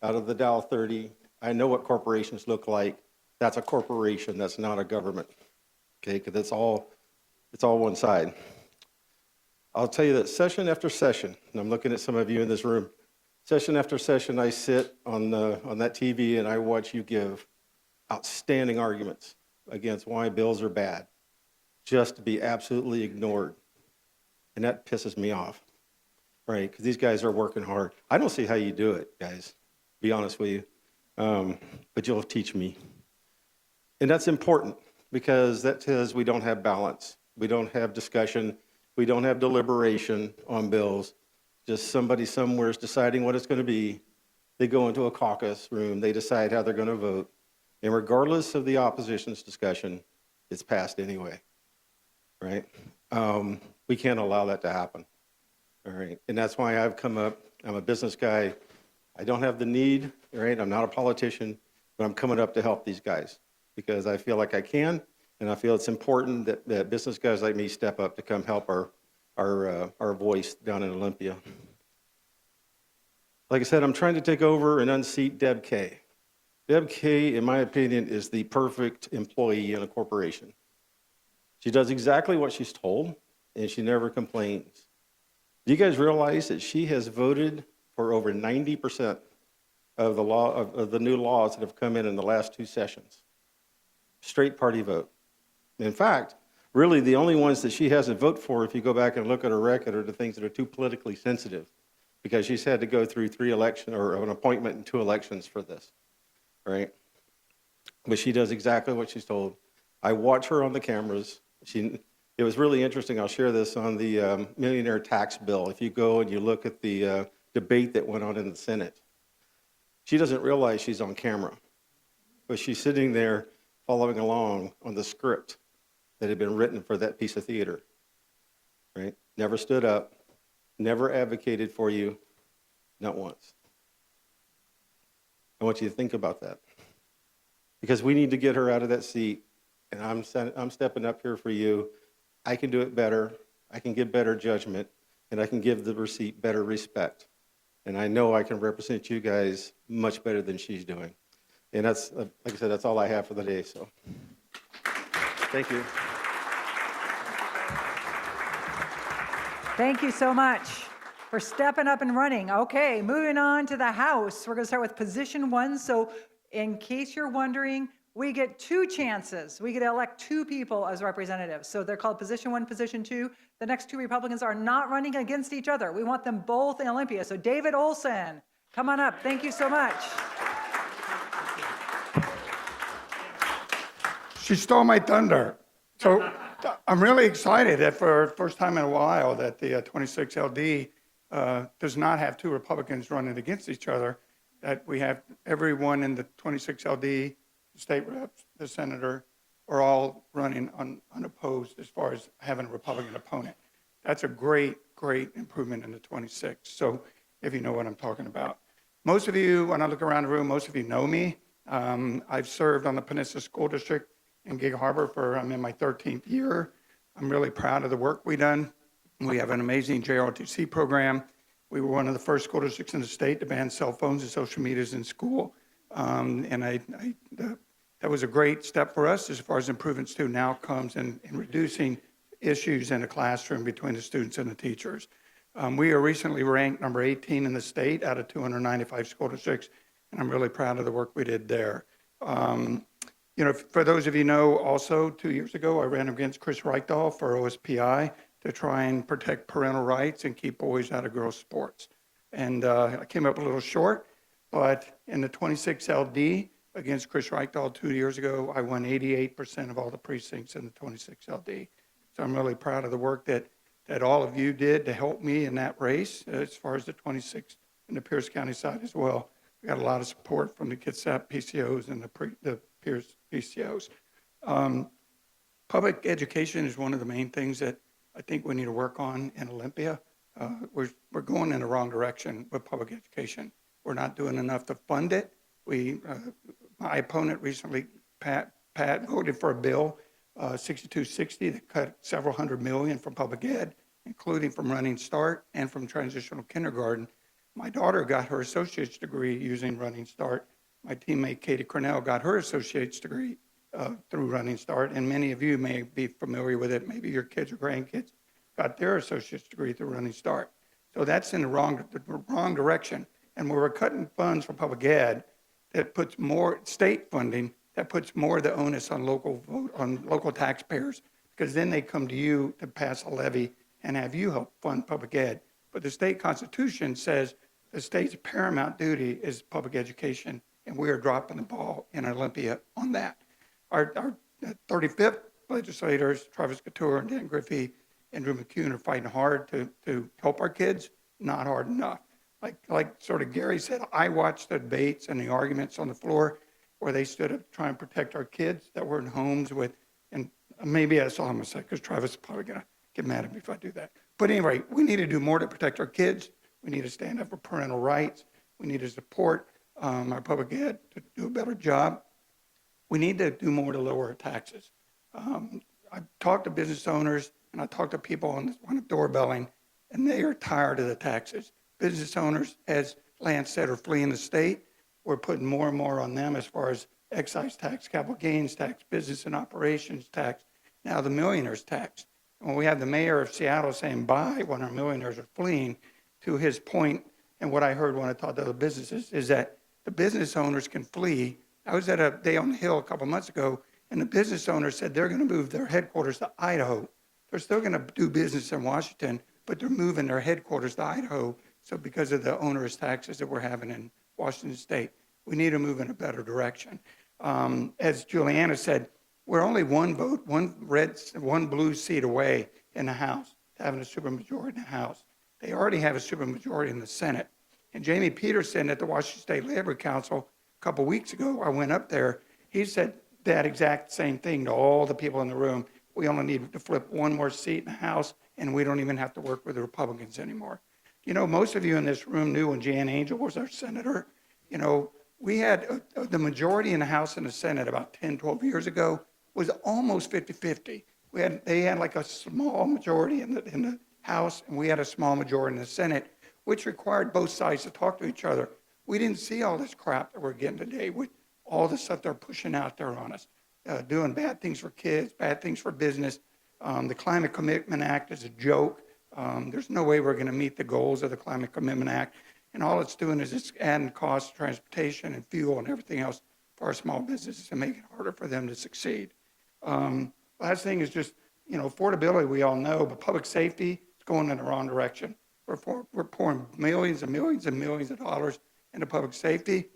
out of the Dow 30. I know what corporations look like. That's a corporation, that's not a government, okay? Because it's all one side. I'll tell you that session after session, and I'm looking at some of you in this room, session after session, I sit on that TV and I watch you give outstanding arguments against why bills are bad, just to be absolutely ignored. And that pisses me off, right? Because these guys are working hard. I don't see how you do it, guys, be honest with you. But you'll teach me. And that's important because that says we don't have balance. We don't have discussion. We don't have deliberation on bills. Just somebody somewhere is deciding what it's going to be. They go into a caucus room. They decide how they're going to vote. And regardless of the opposition's discussion, it's passed anyway, right? We can't allow that to happen, all right? And that's why I've come up. I'm a business guy. I don't have the need, right? I'm not a politician, but I'm coming up to help these guys because I feel like I can, and I feel it's important that business guys like me step up to come help our voice down in Olympia. Like I said, I'm trying to take over and unseat Deb Kay. Deb Kay, in my opinion, is the perfect employee in a corporation. She does exactly what she's told, and she never complains. Do you guys realize that she has voted for over 90% of the new laws that have come in the last 2 sessions? Straight party vote. In fact, really the only ones that she hasn't voted for, if you go back and look at her record, are the things that are too politically sensitive, because she's had to go through 3 elections or an appointment in 2 elections for this, right? But she does exactly what she's told. I watch her on the cameras. It was really interesting. I'll share this on the millionaire tax bill. If you go and you look at the debate that went on in the Senate, she doesn't realize she's on camera, but she's sitting there following along on the script that had been written for that piece of theater, right? Never stood up, never advocated for you, not once. I want you to think about that, because we need to get her out of that seat, and I'm stepping up here for you. I can do it better. I can give better judgment, and I can give the receipt better respect. And I know I can represent you guys much better than she's doing. And that's, like I said, that's all I have for the day, so. Thank you. Thank you so much for stepping up and running. Okay, moving on to the House. We're going to start with position 1. So in case you're wondering, we get 2 chances. We get to elect 2 people as representatives. So they're called position 1, position 2. The next 2 Republicans are not running against each other. We want them both in Olympia. So David Olson, come on up. Thank you so much. She stole my thunder. So I'm really excited that for the first time in a while that the 26 LD does not have 2 Republicans running against each other, that we have everyone in the 26 LD, the state reps, the senator, are all running unopposed as far as having a Republican opponent. That's a great, great improvement in the 26. So if you know what I'm talking about. Most of you, when I look around the room, most of you know me. I've served on the Peninsula School District in Gig Harbor I'm in my 13th year. I'm really proud of the work we've done. We have an amazing JROTC program. We were one of the first school districts in the state to ban cell phones and social medias in school. That was a great step for us as far as improving student outcomes and reducing issues in the classroom between the students and the teachers. We are recently ranked number 18 in the state out of 295 school districts, and I'm really proud of the work we did there. You know, for those of you know, also 2 years ago, I ran against Chris Reichdahl for OSPI to try and protect parental rights and keep boys out of girls' sports. And I came up a little short, but in the 26 LD against Chris Reichdahl 2 years ago, I won 88% of all the precincts in the 26 LD. So I'm really proud of the work that all of you did to help me in that race as far as the 26 and the Pierce County side as well. We got a lot of support from the KCRP PCOs and the Pierce PCOs. Public education is one of the main things that I think we need to work on in Olympia. We're going in the wrong direction with public education. We're not doing enough to fund it. My opponent recently, Pat, voted for a bill, 6260, that cut several $100 million from public ed, including from Running Start and from transitional kindergarten. My daughter got her associate's degree using Running Start My teammate Katie Cornell got her associate's degree through Running Start, and many of you may be familiar with it. Maybe your kids or grandkids got their associate's degree through Running Start. So that's in the wrong direction. And we're cutting funds for public ed that puts more state funding, that puts more of the onus on local taxpayers, because then they come to you to pass a levy and have you help fund public ed. But the state constitution says the state's paramount duty is public education, and we are dropping the ball in Olympia on that. Our 35th legislators, Travis Couture and Dan Griffey, Andrew McCune, are fighting hard to help our kids, not hard enough. Like sort of Gary said, I watched the debates and the arguments on the floor where they stood up trying to protect our kids that were in homes with, and maybe that's all I'm gonna say, because Travis is probably gonna get mad at me if I do that. But anyway, we need to do more to protect our kids. We need to stand up for parental rights. We need to support our public ed to do a better job. We need to do more to lower our taxes. I talked to business owners and I talked to people on the doorbelling, and they are tired of the taxes. Business owners, as Lance said, are fleeing the state. We're putting more and more on them as far as excise tax, capital gains tax, business and operations tax, now the millionaires tax. When we have the mayor of Seattle saying bye when our millionaires are fleeing, to his point, and what I heard when I talked to other businesses, is that the business owners can flee. I was at a day on the Hill a couple months ago, and the business owners said they're going to move their headquarters to Idaho. They're still going to do business in Washington, but they're moving their headquarters to Idaho. So because of the onerous taxes that we're having in Washington State, we need to move in a better direction. As Juliana said, we're only one vote, one blue seat away in the House, having a supermajority in the House. They already have a supermajority in the Senate. And Jamie Peterson at the Washington State Labor Council a couple weeks ago, I went up there, he said that exact same thing to all the people in the room. We only need to flip one more seat in the House, and we don't even have to work with the Republicans anymore. You know, most of you in this room knew when Jan Angel was our senator, you know, we had the majority in the House and the Senate about 10, 12 years ago was almost 50-50. They had like a small majority in the House, and we had a small majority in the Senate, which required both sides to talk to each other. We didn't see all this crap that we're getting today with all the stuff they're pushing out there on us, doing bad things for kids, bad things for business. The Climate Commitment Act is a joke. There's no way we're going to meet the goals of the Climate Commitment Act. And all it's doing is it's adding costs, transportation and fuel and everything else for our small businesses and making it harder for them to succeed. Last thing is just, you know, affordability, we all know, but public safety is going in the wrong direction. We're pouring millions and millions and millions of dollars into public safety.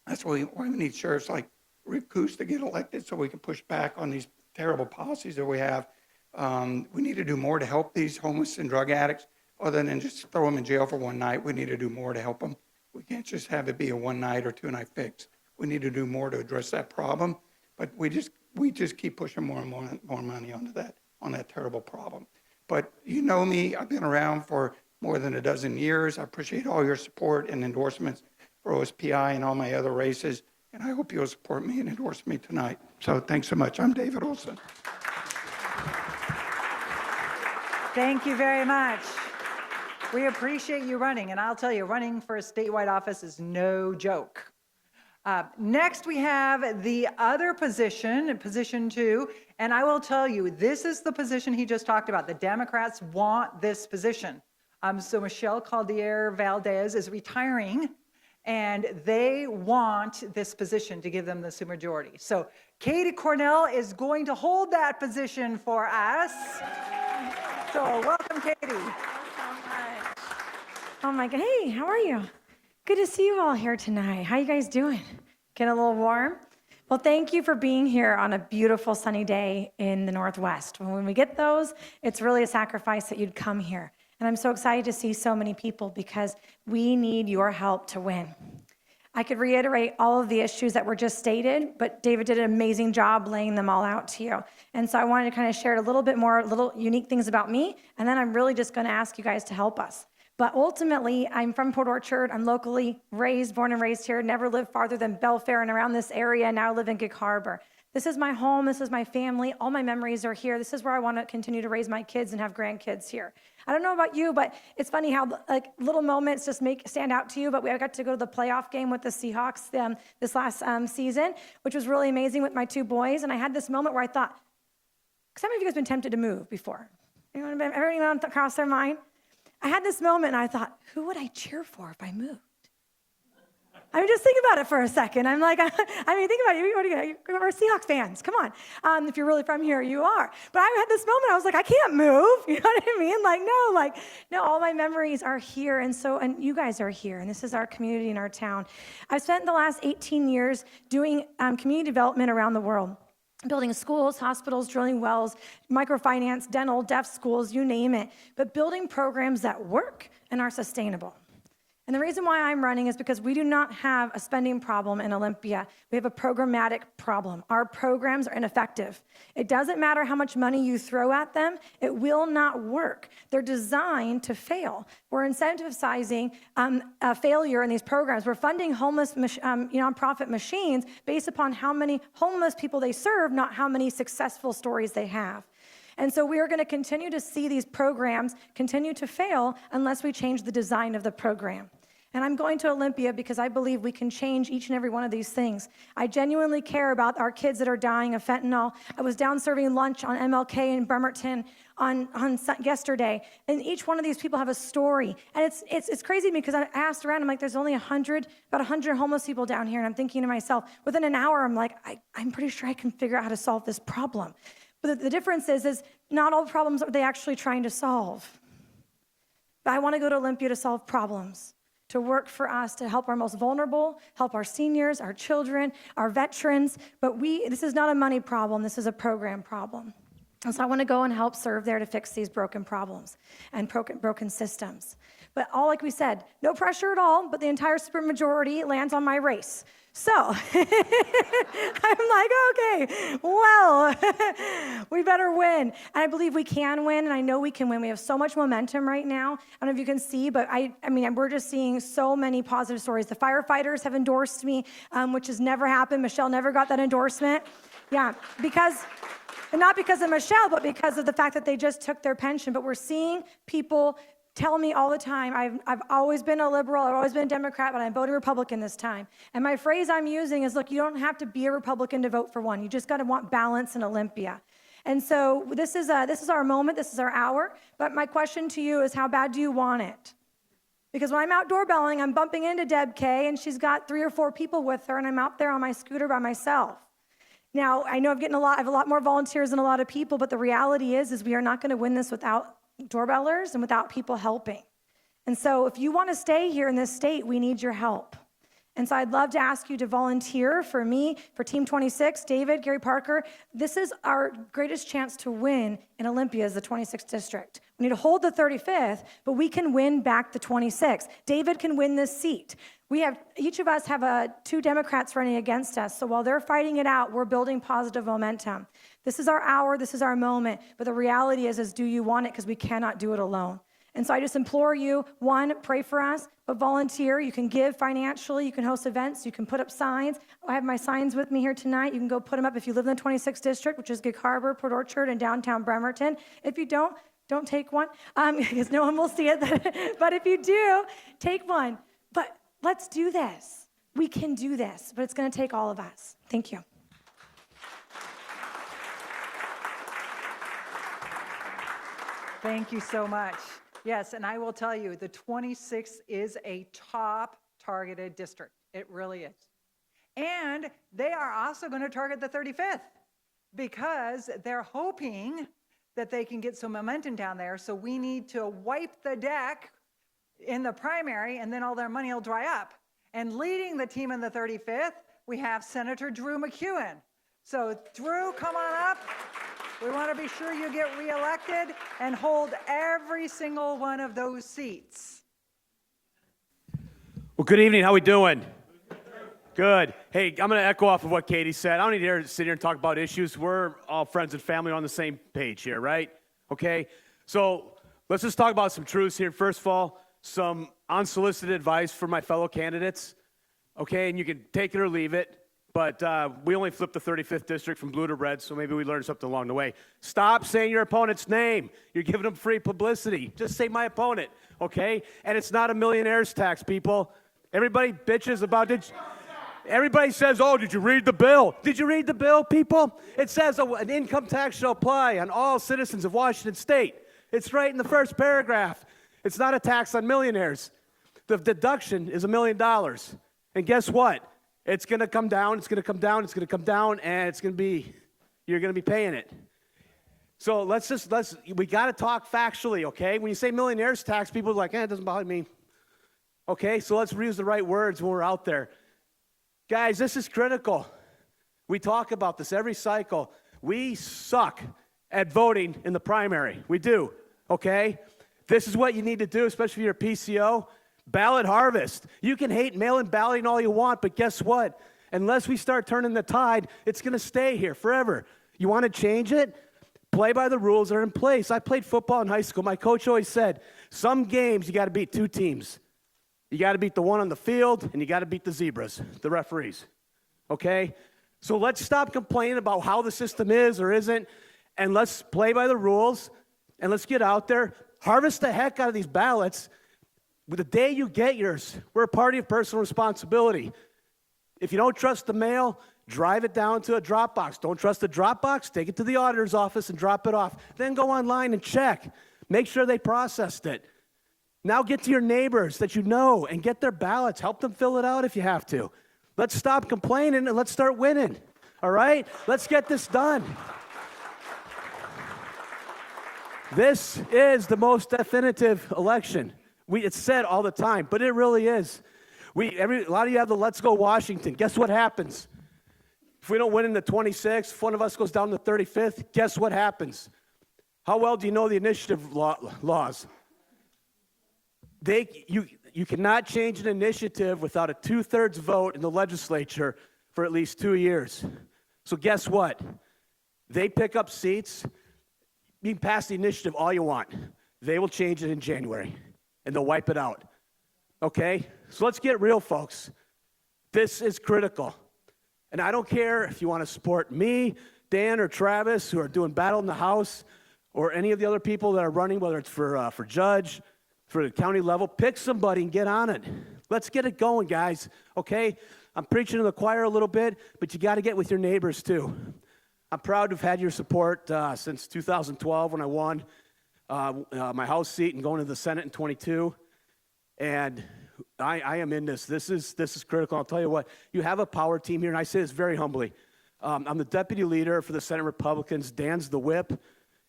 That's why we need sheriffs like Rick Coos to get elected so we can push back on these terrible policies that we have. We need to do more to help these homeless and drug addicts other than just throw them in jail for one night. We need to do more to help them. We can't just have it be a one night or 2 night fix. We need to do more to address that problem, but we just keep pushing more and more money onto that terrible problem. But you know me, I've been around for more than a dozen years. I appreciate all your support and endorsements for OSPI and all my other races, and I hope you'll support me and endorse me tonight. So thanks so much. I'm David Olson. Thank you very much. We appreciate you running, and I'll tell you, running for a statewide office is no joke. Next, we have the other position, position 2, and I will tell you, this is the position he just talked about. The Democrats want this position. So Michelle Caldier Valdez is retiring, and they want this position to give them the supermajority. So Katie Cornell is going to hold that position for us. So welcome, Katie. Oh my God, hey, how are you? Good to see you all here tonight. How you guys doing? Getting a little warm? Well, thank you for being here on a beautiful sunny day in the Northwest. When we get those, it's really a sacrifice that you'd come here. And I'm so excited to see so many people because we need your help to win. I could reiterate all of the issues that were just stated, but David did an amazing job laying them all out to you. And so I wanted to kind of share a little bit more, little unique things about me, and then I'm really just going to ask you guys to help us. But ultimately, I'm from Port Orchard. I'm locally raised, born and raised here, never lived farther than Belfair and around this area, now live in Gig Harbor. This is my home, this is my family, all my memories are here. This is where I want to continue to raise my kids and have grandkids here. I don't know about you, but it's funny how like little moments just stand out to you. But I got to go to the playoff game with the Seahawks this last season, which was really amazing with my two boys. And I had this moment where I thought, some of you guys been tempted to move before. Anyone cross their mind? I had this moment and I thought, who would I cheer for if I moved? I mean, just think about it for a second. I'm like, think about it. We're Seahawks fans. Come on. If you're really from here, you are. But I had this moment. I was like, I can't move. You know what I mean? No, all my memories are here. And you guys are here. And this is our community and our town. I've spent the last 18 years doing community development around the world. Building schools, hospitals, drilling wells, microfinance, dental, deaf schools, you name it. But building programs that work and are sustainable. And the reason why I'm running is because we do not have a spending problem in Olympia. We have a programmatic problem. Our programs are ineffective. It doesn't matter how much money you throw at them. It will not work. They're designed to fail. We're incentivizing failure in these programs. We're funding homeless nonprofit machines based upon how many homeless people they serve, not how many successful stories they have. And so we are going to continue to see these programs continue to fail unless we change the design of the program. And I'm going to Olympia because I believe we can change each and every one of these things. I genuinely care about our kids that are dying of fentanyl. I was down serving lunch on MLK in Bremerton on yesterday, and each one of these people have a story. And it's crazy because I asked around, I'm like, there's only about 100 homeless people down here, and I'm thinking to myself, within an hour, I'm like, I'm pretty sure I can figure out how to solve this problem. But the difference is not all problems are they actually trying to solve. But I want to go to Olympia to solve problems, to work for us, to help our most vulnerable, help our seniors, our children, our veterans. But this is not a money problem, this is a program problem. And so I want to go and help serve there to fix these broken problems and broken systems. But like we said, no pressure at all, but the entire supermajority lands on my race. So I'm like, okay, well, we better win. And I believe we can win, and I know we can win. We have so much momentum right now. I don't know if you can see, but we're just seeing so many positive stories. The firefighters have endorsed me, which has never happened. Michelle never got that endorsement. Yeah, not because of Michelle, but because of the fact that they just took their pension. But we're seeing people tell me all the time, I've always been a liberal, I've always been a Democrat, but I'm voting Republican this time. And my phrase I'm using is, look, you don't have to be a Republican to vote for one. You just got to want balance in Olympia. And so this is our moment, this is our hour. But my question to you is, how bad do you want it? Because when I'm out doorbelling, I'm bumping into Deb Kay, and she's got 3 or 4 people with her, and I'm out there on my scooter by myself. Now, I know I have a lot more volunteers than a lot of people, but the reality is we are not going to win this without doorbellers and without people helping. And so if you want to stay here in this state, we need your help. And so I'd love to ask you to volunteer for me, for Team 26, David, Gary Parker. This is our greatest chance to win in Olympia as the 26th district. We need to hold the 35th, but we can win back the 26th. David can win this seat. Each of us have 2 Democrats running against us. So while they're fighting it out, we're building positive momentum. This is our hour, this is our moment. But the reality is do you want it? Because we cannot do it alone. And so I just implore you, 1, pray for us, but volunteer. You can give financially, you can host events, you can put up signs. I have my signs with me here tonight. You can go put them up if you live in the 26th district, which is Gig Harbor, Port Orchard, and downtown Bremerton. If you don't take one, because no one will see it. But if you do, take one. But let's do this. We can do this, but it's going to take all of us. Thank you. Thank you so much. Yes, and I will tell you, the 26th is a top targeted district. It really is. And they are also going to target the 35th because they're hoping that they can get some momentum down there. So we need to wipe the deck in the primary, and then all their money will dry up. And leading the team in the 35th, we have Senator Drew McEwen. So Drew, come on up. We want to be sure you get reelected and hold every single one of those seats. Well, good evening. How we doing? Good. Hey, I'm going to echo off of what Katie said. I don't need to sit here and talk about issues. We're all friends and family on the same page here, right? Okay? So let's just talk about some truths here. First of all, some unsolicited advice for my fellow candidates. Okay? And you can take it or leave it. But we only flipped the 35th district from blue to red, so maybe we learned something along the way. Stop saying your opponent's name. You're giving them free publicity. Just say my opponent, okay? And it's not a millionaire's tax, people. Everybody bitches about it. Everybody says, oh, did you read the bill? Did you read the bill, people? It says an income tax shall apply on all citizens of Washington State. It's right in the first paragraph. It's not a tax on millionaires. The deduction is $1 million. And guess what? It's going to come down, it's going to come down, it's going to come down, and you're going to be paying it. So we got to talk factually, okay? When you say millionaire's tax, people are like, it doesn't bother me. Okay, so let's use the right words when we're out there. Guys, this is critical. We talk about this every cycle. We suck at voting in the primary. We do, okay? This is what you need to do, especially if you're a PCO. Ballot harvest. You can hate mail-in balloting all you want, but guess what? Unless we start turning the tide, it's going to stay here forever. You want to change it? Play by the rules that are in place. I played football in high school. My coach always said, some games you got to beat two teams. You got to beat the one on the field, and you got to beat the zebras, the referees. Okay? So let's stop complaining about how the system is or isn't, and let's play by the rules, and let's get out there, harvest the heck out of these ballots. The day you get yours, we're a party of personal responsibility. If you don't trust the mail, drive it down to a drop box. Don't trust the drop box, take it to the auditor's office and drop it off. Then go online and check. Make sure they processed it. Now get to your neighbors that you know and get their ballots. Help them fill it out if you have to. Let's stop complaining and let's start winning. All right? Let's get this done. This is the most definitive election. It's said all the time, but it really is. A lot of you have the Let's Go Washington. Guess what happens? If we don't win in the 26th, if one of us goes down to the 35th, guess what happens? How well do you know the initiative laws? You cannot change an initiative without a 2/3 vote in the legislature for at least 2 years. So guess what? They pick up seats. You can pass the initiative all you want. They will change it in January. And they'll wipe it out. Okay? So let's get real, folks. This is critical. And I don't care if you want to support me, Dan, or Travis, who are doing battle in the House, or any of the other people that are running, whether it's for judge, for the county level. Pick somebody and get on it. Let's get it going, guys. Okay? I'm preaching to the choir a little bit, but you got to get with your neighbors, too. I'm proud to have had your support since 2012 when I won my House seat and going to the Senate in 22, and I am in this. This is critical. I'll tell you what. You have a power team here, and I say this very humbly. I'm the deputy leader for the Senate Republicans. Dan's the whip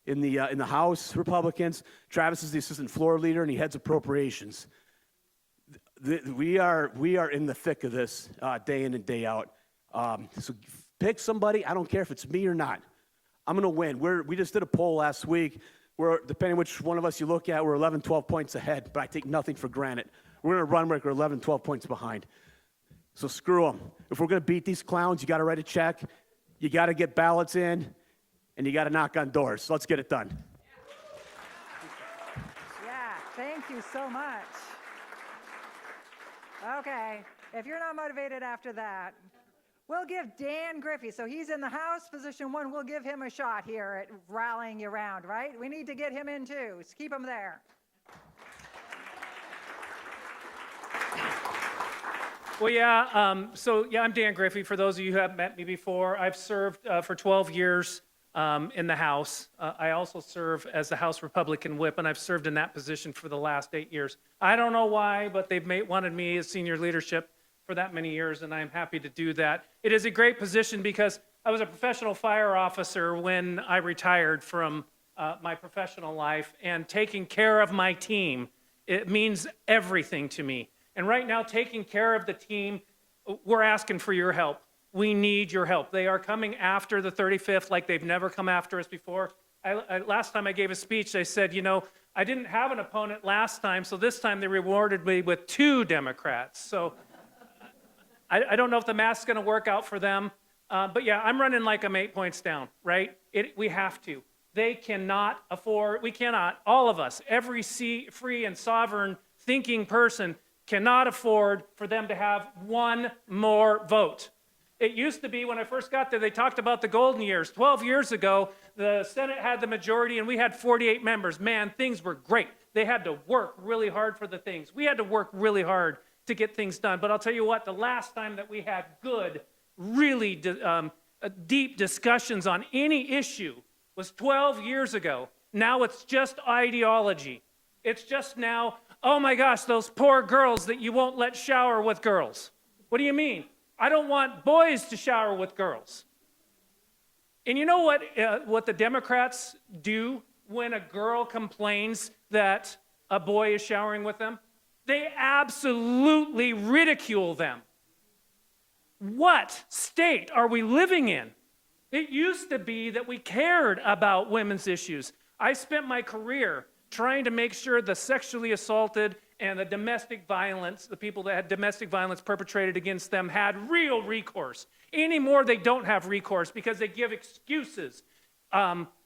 in the House Republicans. Travis is the assistant floor leader, and he heads appropriations. We are in the thick of this day in and day out. So pick somebody. I don't care if it's me or not. I'm going to win. We just did a poll last week. Depending which one of us you look at, we're 11, 12 points ahead, but I take nothing for granted. We're going to run like we're 11, 12 points behind. So screw them. If we're going to beat these clowns, you got to write a check, you got to get ballots in, and you got to knock on doors. So let's get it done. Yeah, thank you so much. Okay, if you're not motivated after that, we'll give Dan Griffey, so he's in the House, position 1, we'll give him a shot here at rallying you around, right? We need to get him in too, so keep him there. Well, yeah, I'm Dan Griffey. For those of you who haven't met me before, I've served for 12 years in the House. I also serve as the House Republican Whip, and I've served in that position for the last 8 years. I don't know why, but they've wanted me as senior leadership for that many years, and I'm happy to do that. It is a great position because I was a professional fire officer when I retired from my professional life, and taking care of my team, it means everything to me. And right now, taking care of the team, we're asking for your help. We need your help. They are coming after the 35th like they've never come after us before. Last time I gave a speech, they said, I didn't have an opponent last time, so this time they rewarded me with 2 Democrats. So I don't know if the math's going to work out for them. But yeah, I'm running like I'm 8 points down, right? We have to. They cannot afford, we cannot, all of us, every free and sovereign thinking person cannot afford for them to have one more vote. It used to be when I first got there, they talked about the golden years. 12 years ago, the Senate had the majority and we had 48 members. Man, things were great. They had to work really hard for the things. We had to work really hard to get things done. But I'll tell you what, the last time that we had good, really deep discussions on any issue was 12 years ago. Now it's just ideology. It's just now, oh my gosh, those poor girls that you won't let shower with girls. What do you mean? I don't want boys to shower with girls. And you know what the Democrats do when a girl complains that a boy is showering with them? They absolutely ridicule them. What state are we living in? It used to be that we cared about women's issues. I spent my career trying to make sure the sexually assaulted and the domestic violence, the people that had domestic violence perpetrated against them had real recourse. Anymore, they don't have recourse because they give excuses.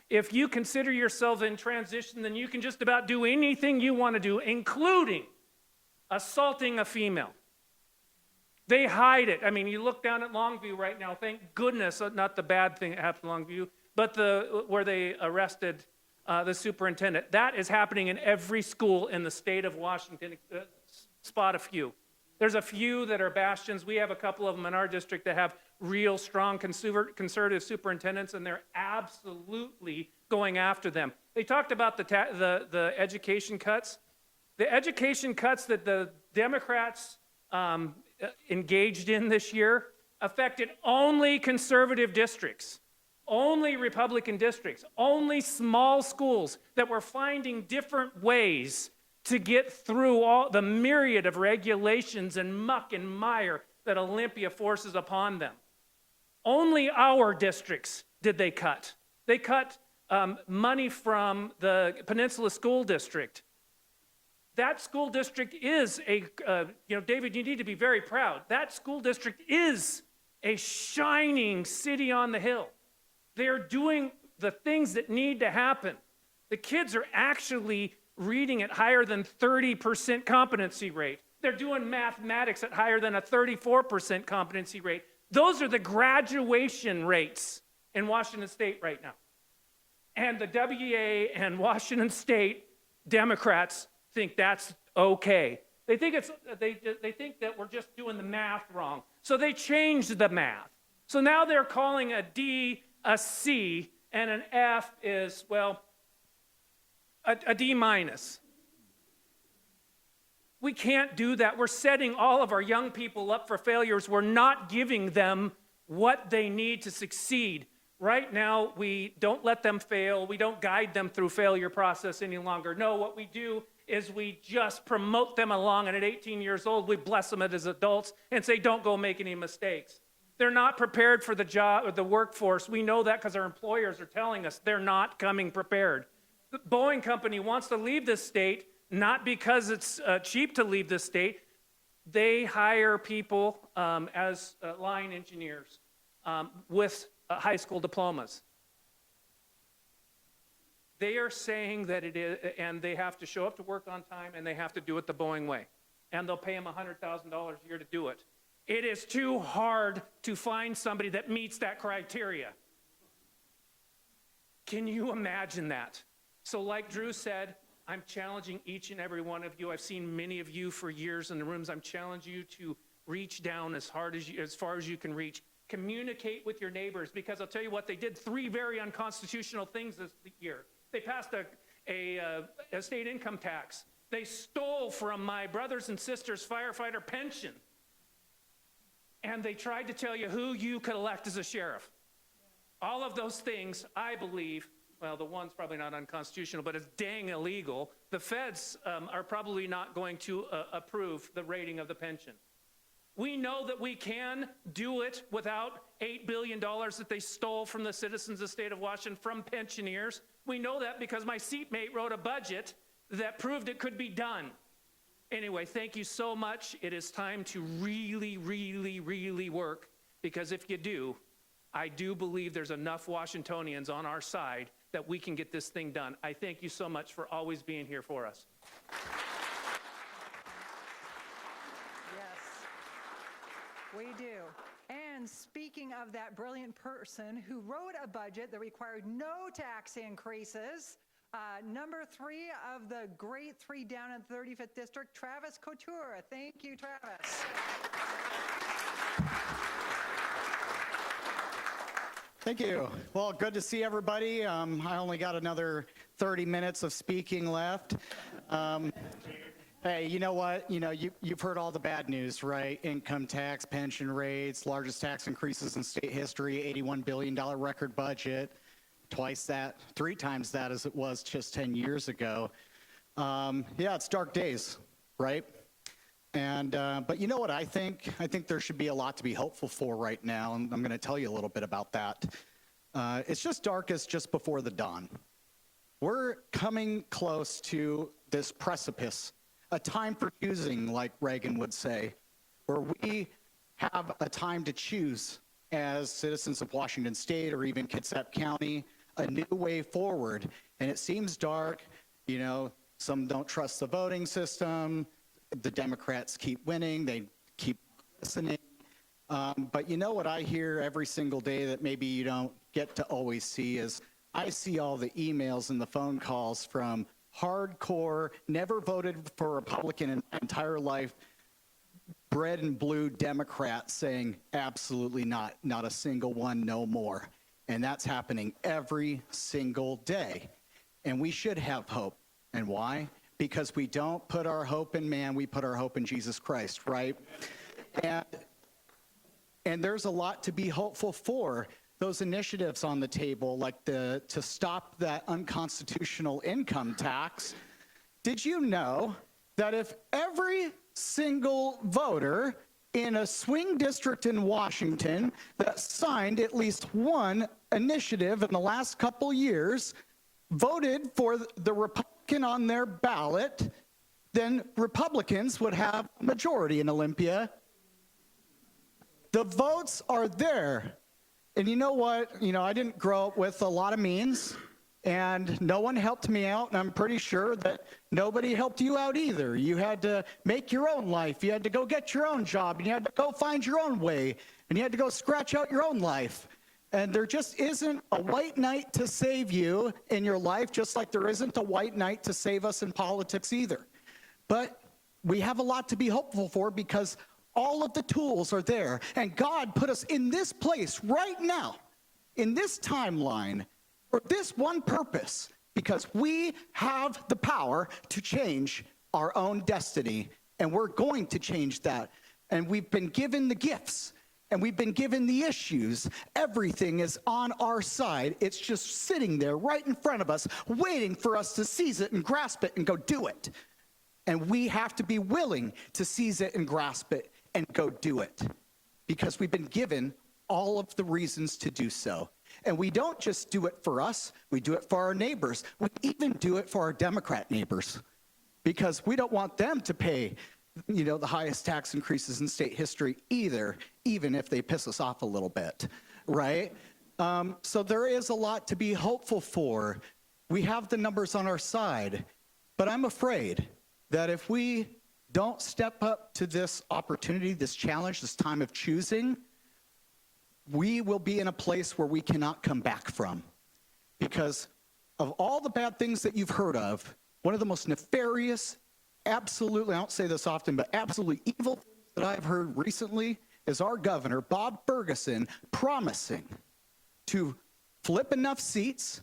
If you consider yourself in transition, then you can just about do anything you want to do, including assaulting a female. They hide it. I mean, you look down at Longview right now, thank goodness, not the bad thing that happened at Longview, but where they arrested the superintendent. That is happening in every school in the state of Washington. Spot a few. There's a few that are bastions. We have a couple of them in our district that have real strong conservative superintendents, and they're absolutely going after them. They talked about the education cuts. The education cuts that the Democrats engaged in this year affected only conservative districts, only Republican districts, only small schools that were finding different ways to get through all the myriad of regulations and muck and mire that Olympia forces upon them. Only our districts did they cut. They cut money from the Peninsula School District. That school district is David, you need to be very proud. That school district is a shining city on the hill. They're doing the things that need to happen. The kids are actually reading at higher than 30% competency rate. They're doing mathematics at higher than a 34% competency rate. Those are the graduation rates in Washington State right now. And the WA and Washington State Democrats think that's okay. They think that we're just doing the math wrong. So they changed the math. So now they're calling a D a C, and an F is, well, a D minus. We can't do that. We're setting all of our young people up for failures. We're not giving them what they need to succeed. Right now, we don't let them fail. We don't guide them through failure process any longer. No, what we do is we just promote them along, and at 18 years old, we bless them as adults and say, don't go make any mistakes. They're not prepared for the job or the workforce. We know that because our employers are telling us they're not coming prepared. The Boeing company wants to leave this state, not because it's cheap to leave this state. They hire people as line engineers with high school diplomas. They are saying that it is, and they have to show up to work on time, and they have to do it the Boeing way. And they'll pay them $100,000 a year to do it. It is too hard to find somebody that meets that criteria. Can you imagine that? So like Drew said, I'm challenging each and every one of you. I've seen many of you for years in the rooms. I'm challenging you to reach down as far as you can reach. Communicate with your neighbors, because I'll tell you what, they did 3 very unconstitutional things this year. They passed a state income tax. They stole from my brothers and sisters' firefighter pension. And they tried to tell you who you could elect as a sheriff. All of those things, I believe, well, the one's probably not unconstitutional, but it's dang illegal. The feds are probably not going to approve the rating of the pension. We know that we can do it without $8 billion that they stole from the citizens of the state of Washington, from pensioners. We know that because my seatmate wrote a budget that proved it could be done. Anyway, thank you so much. It is time to really, really, really work, because if you do, I do believe there's enough Washingtonians on our side that we can get this thing done. I thank you so much for always being here for us. Yes, we do. And And speaking of that brilliant person who wrote a budget that required no tax increases, number 3 of the great 3 down in 35th District, Travis Couture. Thank you, Travis. Thank you. Well, good to see everybody. I only got another 30 minutes of speaking left. Hey, you know what? You've heard all the bad news, right? Income tax, pension rates, largest tax increases in state history, $81 billion record budget, twice that, 3 times that as it was just 10 years ago. Yeah, it's dark days, right? And but you know what I think? I think there should be a lot to be hopeful for right now, and I'm going to tell you a little bit about that. It's just darkest just before the dawn. We're coming close to this precipice, a time for choosing, like Reagan would say, where we have a time to choose as citizens of Washington State or even Kitsap County, a new way forward. And it seems dark, some don't trust the voting system, the Democrats keep winning, they keep listening. But you know what I hear every single day that maybe you don't get to always see is I see all the emails and the phone calls from hardcore, never voted for a Republican in my entire life, red and blue Democrats saying absolutely not a single one, no more. And that's happening every single day. And we should have hope. And why? Because we don't put our hope in man, we put our hope in Jesus Christ, right? And there's a lot to be hopeful for. Those initiatives on the table, like to stop that unconstitutional income tax. Did you know that if every single voter in a swing district in Washington that signed at least one initiative in the last couple years voted for the Republican on their ballot, then Republicans would have a majority in Olympia? The votes are there. And you know what? I didn't grow up with a lot of means, and no one helped me out, and I'm pretty sure that nobody helped you out either. You had to make your own life. You had to go get your own job, and you had to go find your own way, and you had to go scratch out your own life. And there just isn't a white knight to save you in your life, just like there isn't a white knight to save us in politics either. But we have a lot to be hopeful for because all of the tools are there. And God put us in this place right now, in this timeline, for this one purpose, because we have the power to change our own destiny. And we're going to change that. And we've been given the gifts. And we've been given the issues. Everything is on our side. It's just sitting there right in front of us, waiting for us to seize it and grasp it and go do it. And we have to be willing to seize it and grasp it and go do it, because we've been given all of the reasons to do so. And we don't just do it for us, we do it for our neighbors. We even do it for our Democrat neighbors, because we don't want them to pay, the highest tax increases in state history either, even if they piss us off a little bit, right? So there is a lot to be hopeful for. We have the numbers on our side, but I'm afraid that if we don't step up to this opportunity, this challenge, this time of choosing, we will be in a place where we cannot come back from. Because of all the bad things that you've heard of, one of the most nefarious, absolutely, I don't say this often, but absolutely evil things that I've heard recently is our governor, Bob Ferguson, promising to flip enough seats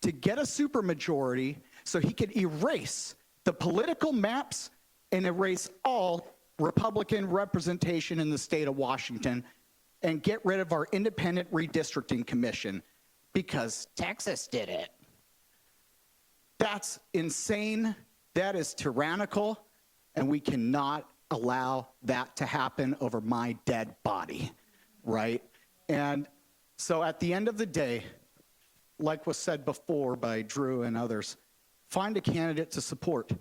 to get a supermajority so he could erase the political maps and erase all Republican representation in the state of Washington and get rid of our independent redistricting commission because Texas did it. That's insane. That is tyrannical, and we cannot allow that to happen over my dead body, right? And so at the end of the day, like was said before by Drew and others, find a candidate to support.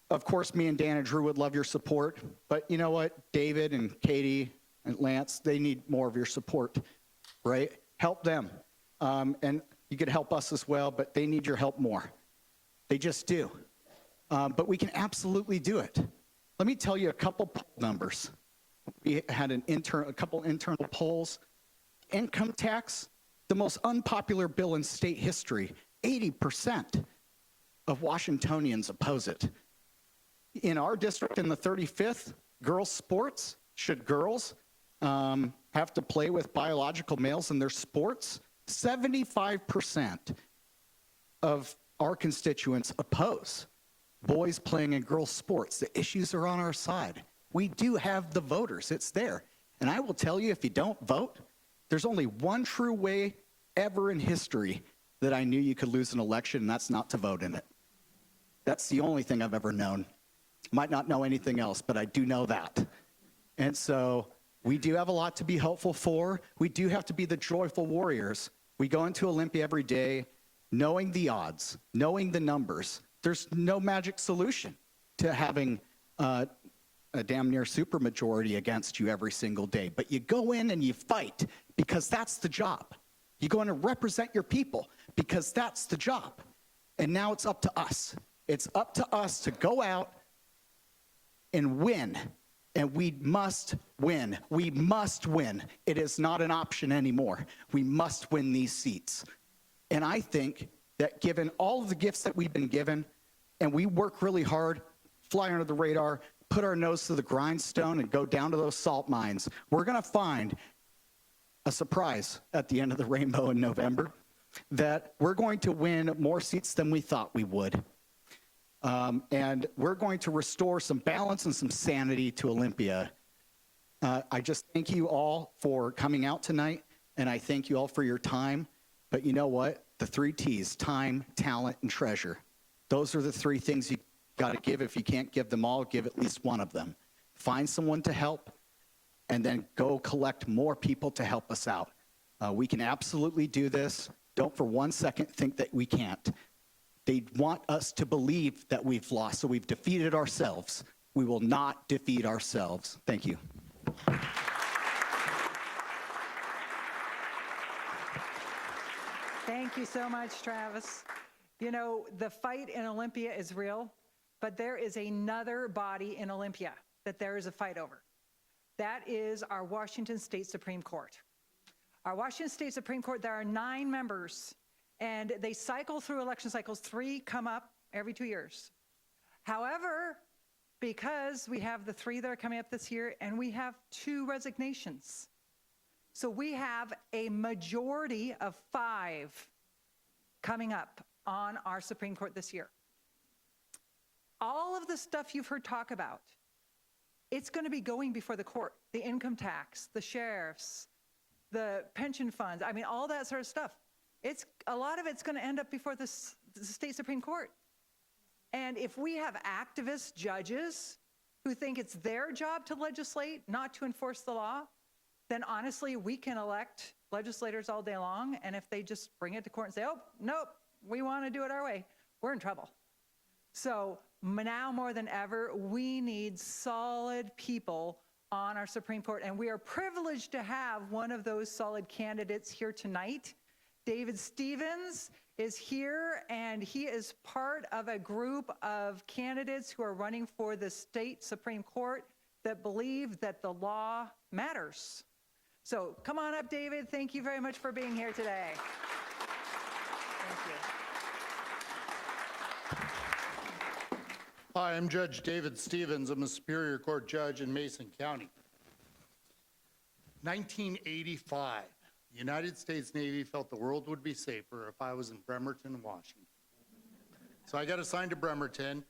Of course, me and Dan and Drew would love your support, but you know what? David and Katie and Lance, they need more of your support, right? Help them. And you could help us as well, but they need your help more. They just do. But we can absolutely do it. Let me tell you a couple numbers. We had a couple internal polls. Income tax, the most unpopular bill in state history. 80% of Washingtonians oppose it. In our district, in the 35th, girls' sports, should girls have to play with biological males in their sports? 75% of our constituents oppose boys playing in girls' sports. The issues are on our side. We do have the voters. It's there. And I will tell you, if you don't vote, there's only one true way ever in history that I knew you could lose an election, and that's not to vote in it. That's the only thing I've ever known. Might not know anything else, but I do know that. And so we do have a lot to be hopeful for. We do have to be the joyful warriors. We go into Olympia every day knowing the odds, knowing the numbers. There's no magic solution to having a damn near supermajority against you every single day. But you go in and you fight because that's the job. You go in and represent your people because that's the job. And now it's up to us. It's up to us to go out and win. And we must win. We must win. It is not an option anymore. We must win these seats. And I think that given all of the gifts that we've been given, and we work really hard, fly under the radar, put our nose to the grindstone, and go down to those salt mines, we're going to find a surprise at the end of the rainbow in November, that we're going to win more seats than we thought we would. And we're going to restore some balance and some sanity to Olympia. I just thank you all for coming out tonight, and I thank you all for your time. But you know what? The 3 T's, time, talent, and treasure. Those are the 3 things you got to give. If you can't give them all, give at least one of them. Find someone to help, and then go collect more people to help us out. We can absolutely do this. Don't for one second think that we can't. They want us to believe that we've lost, so we've defeated ourselves. We will not defeat ourselves. Thank you. Thank you so much, Travis. You know, the fight in Olympia is real, but there is another body in Olympia that there is a fight over. That is our Washington State Supreme Court. Our Washington State Supreme Court, there are 9 members, and they cycle through election cycles. 3 come up every 2 years. However, because we have the 3 that are coming up this year, and we have 2 resignations, so we have a majority of 5 coming up on our Supreme Court this year. All of the stuff you've heard talk about, it's going to be going before the court. The income tax, the sheriffs, the pension funds, I mean, all that sort of stuff. A lot of it's going to end up before the state Supreme Court. And if we have activist judges who think it's their job to legislate, not to enforce the law, then honestly, we can elect legislators all day long, and if they just bring it to court and say, oh, nope, we want to do it our way, we're in trouble. So now more than ever, we need solid people on our Supreme Court, and we are privileged to have one of those solid candidates here tonight. David Stevens is here, and he is part of a group of candidates who are running for the state Supreme Court that believe that the law matters. So come on up, David. Thank you very much for being here today. Thank you. Hi, I'm Judge David Stevens. I'm a Superior Court judge in Mason County. 1985, the United States Navy felt the world would be safer if I was in Bremerton, Washington. So I got assigned to Bremerton,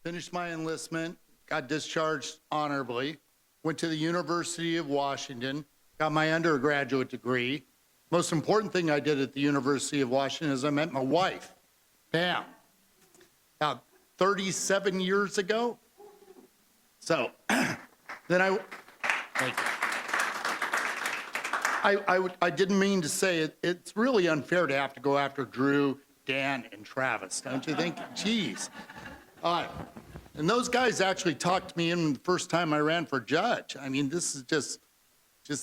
finished my enlistment, got discharged honorably, went to the University of Washington, got my undergraduate degree. Most important thing I did at the University of Washington is I met my wife, Pam, about 37 years ago. So then thank you. I didn't mean to say it. It's really unfair to have to go after Drew, Dan, and Travis, don't you think? Jeez. And those guys actually talked to me in the first time I ran for judge. I mean, this is just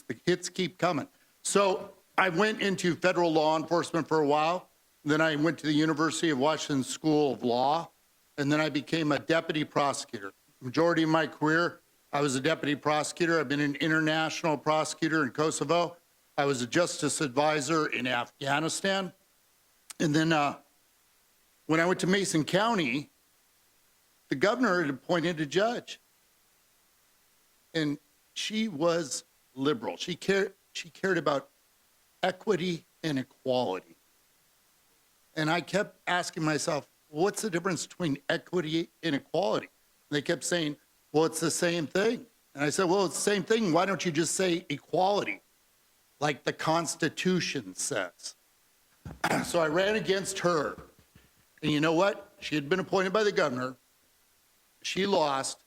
the hits keep coming. So I went into federal law enforcement for a while. Then I went to the University of Washington School of Law, and then I became a deputy prosecutor. Majority of my career, I was a deputy prosecutor. I've been an international prosecutor in Kosovo. I was a justice advisor in Afghanistan. And then when I went to Mason County, the governor had appointed a judge. And she was liberal. She cared about equity and equality. And I kept asking myself, what's the difference between equity and equality? And they kept saying, well, it's the same thing. And I said, well, it's the same thing. Why don't you just say equality, like the Constitution says? So I ran against her. And you know what? She had been appointed by the governor. She lost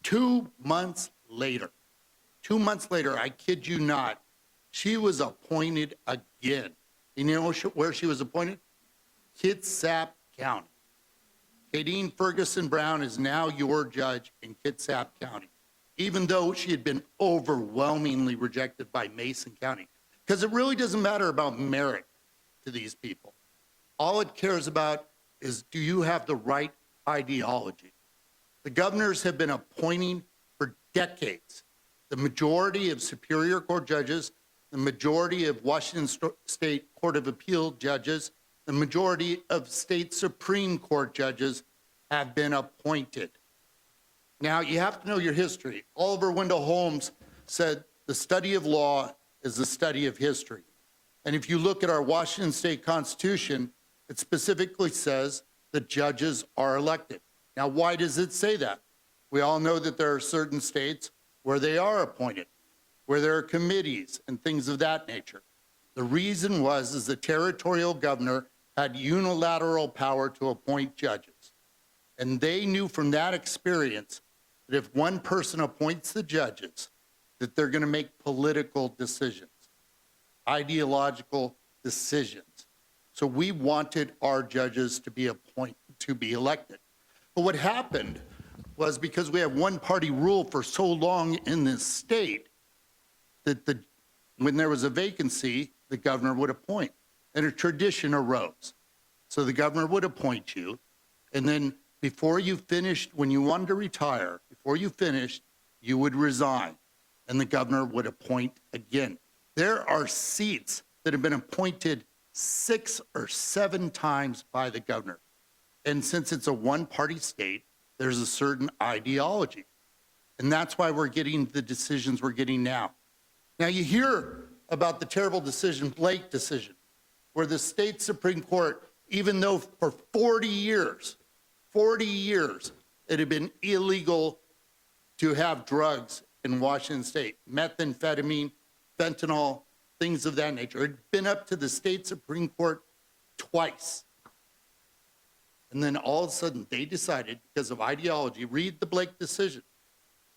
2 months later. 2 months later, I kid you not, she was appointed again. And you know where she was appointed? Kitsap County. Kadeen Ferguson Brown is now your judge in Kitsap County, even though she had been overwhelmingly rejected by Mason County. Because it really doesn't matter about merit to these people. All it cares about is, do you have the right ideology? The governors have been appointing for decades the majority of Superior Court judges, the majority of Washington State Court of Appeal judges, the majority of state Supreme Court judges have been appointed. Now, you have to know your history. Oliver Wendell Holmes said, the study of law is the study of history. And if you look at our Washington State Constitution, it specifically says the judges are elected. Now, why does it say that? We all know that there are certain states where they are appointed, where there are committees and things of that nature. The reason is the territorial governor had unilateral power to appoint judges. And they knew from that experience that if one person appoints the judges, that they're going to make political decisions, ideological decisions. So we wanted our judges to be elected. But what happened was, because we have one-party rule for so long in this state, that when there was a vacancy, the governor would appoint, and a tradition arose. So the governor would appoint you, and then before you finished, when you wanted to retire, before you finished, you would resign, and the governor would appoint again. There are seats that have been appointed 6 or 7 times by the governor. And since it's a one-party state, there's a certain ideology. And that's why we're getting the decisions we're getting now. Now, you hear about the terrible decision, Blake decision, where the state Supreme Court, even though for 40 years, it had been illegal to have drugs in Washington State, methamphetamine, fentanyl, things of that nature. It had been up to the state Supreme Court twice. And then all of a sudden they decided, because of ideology, read the Blake decision.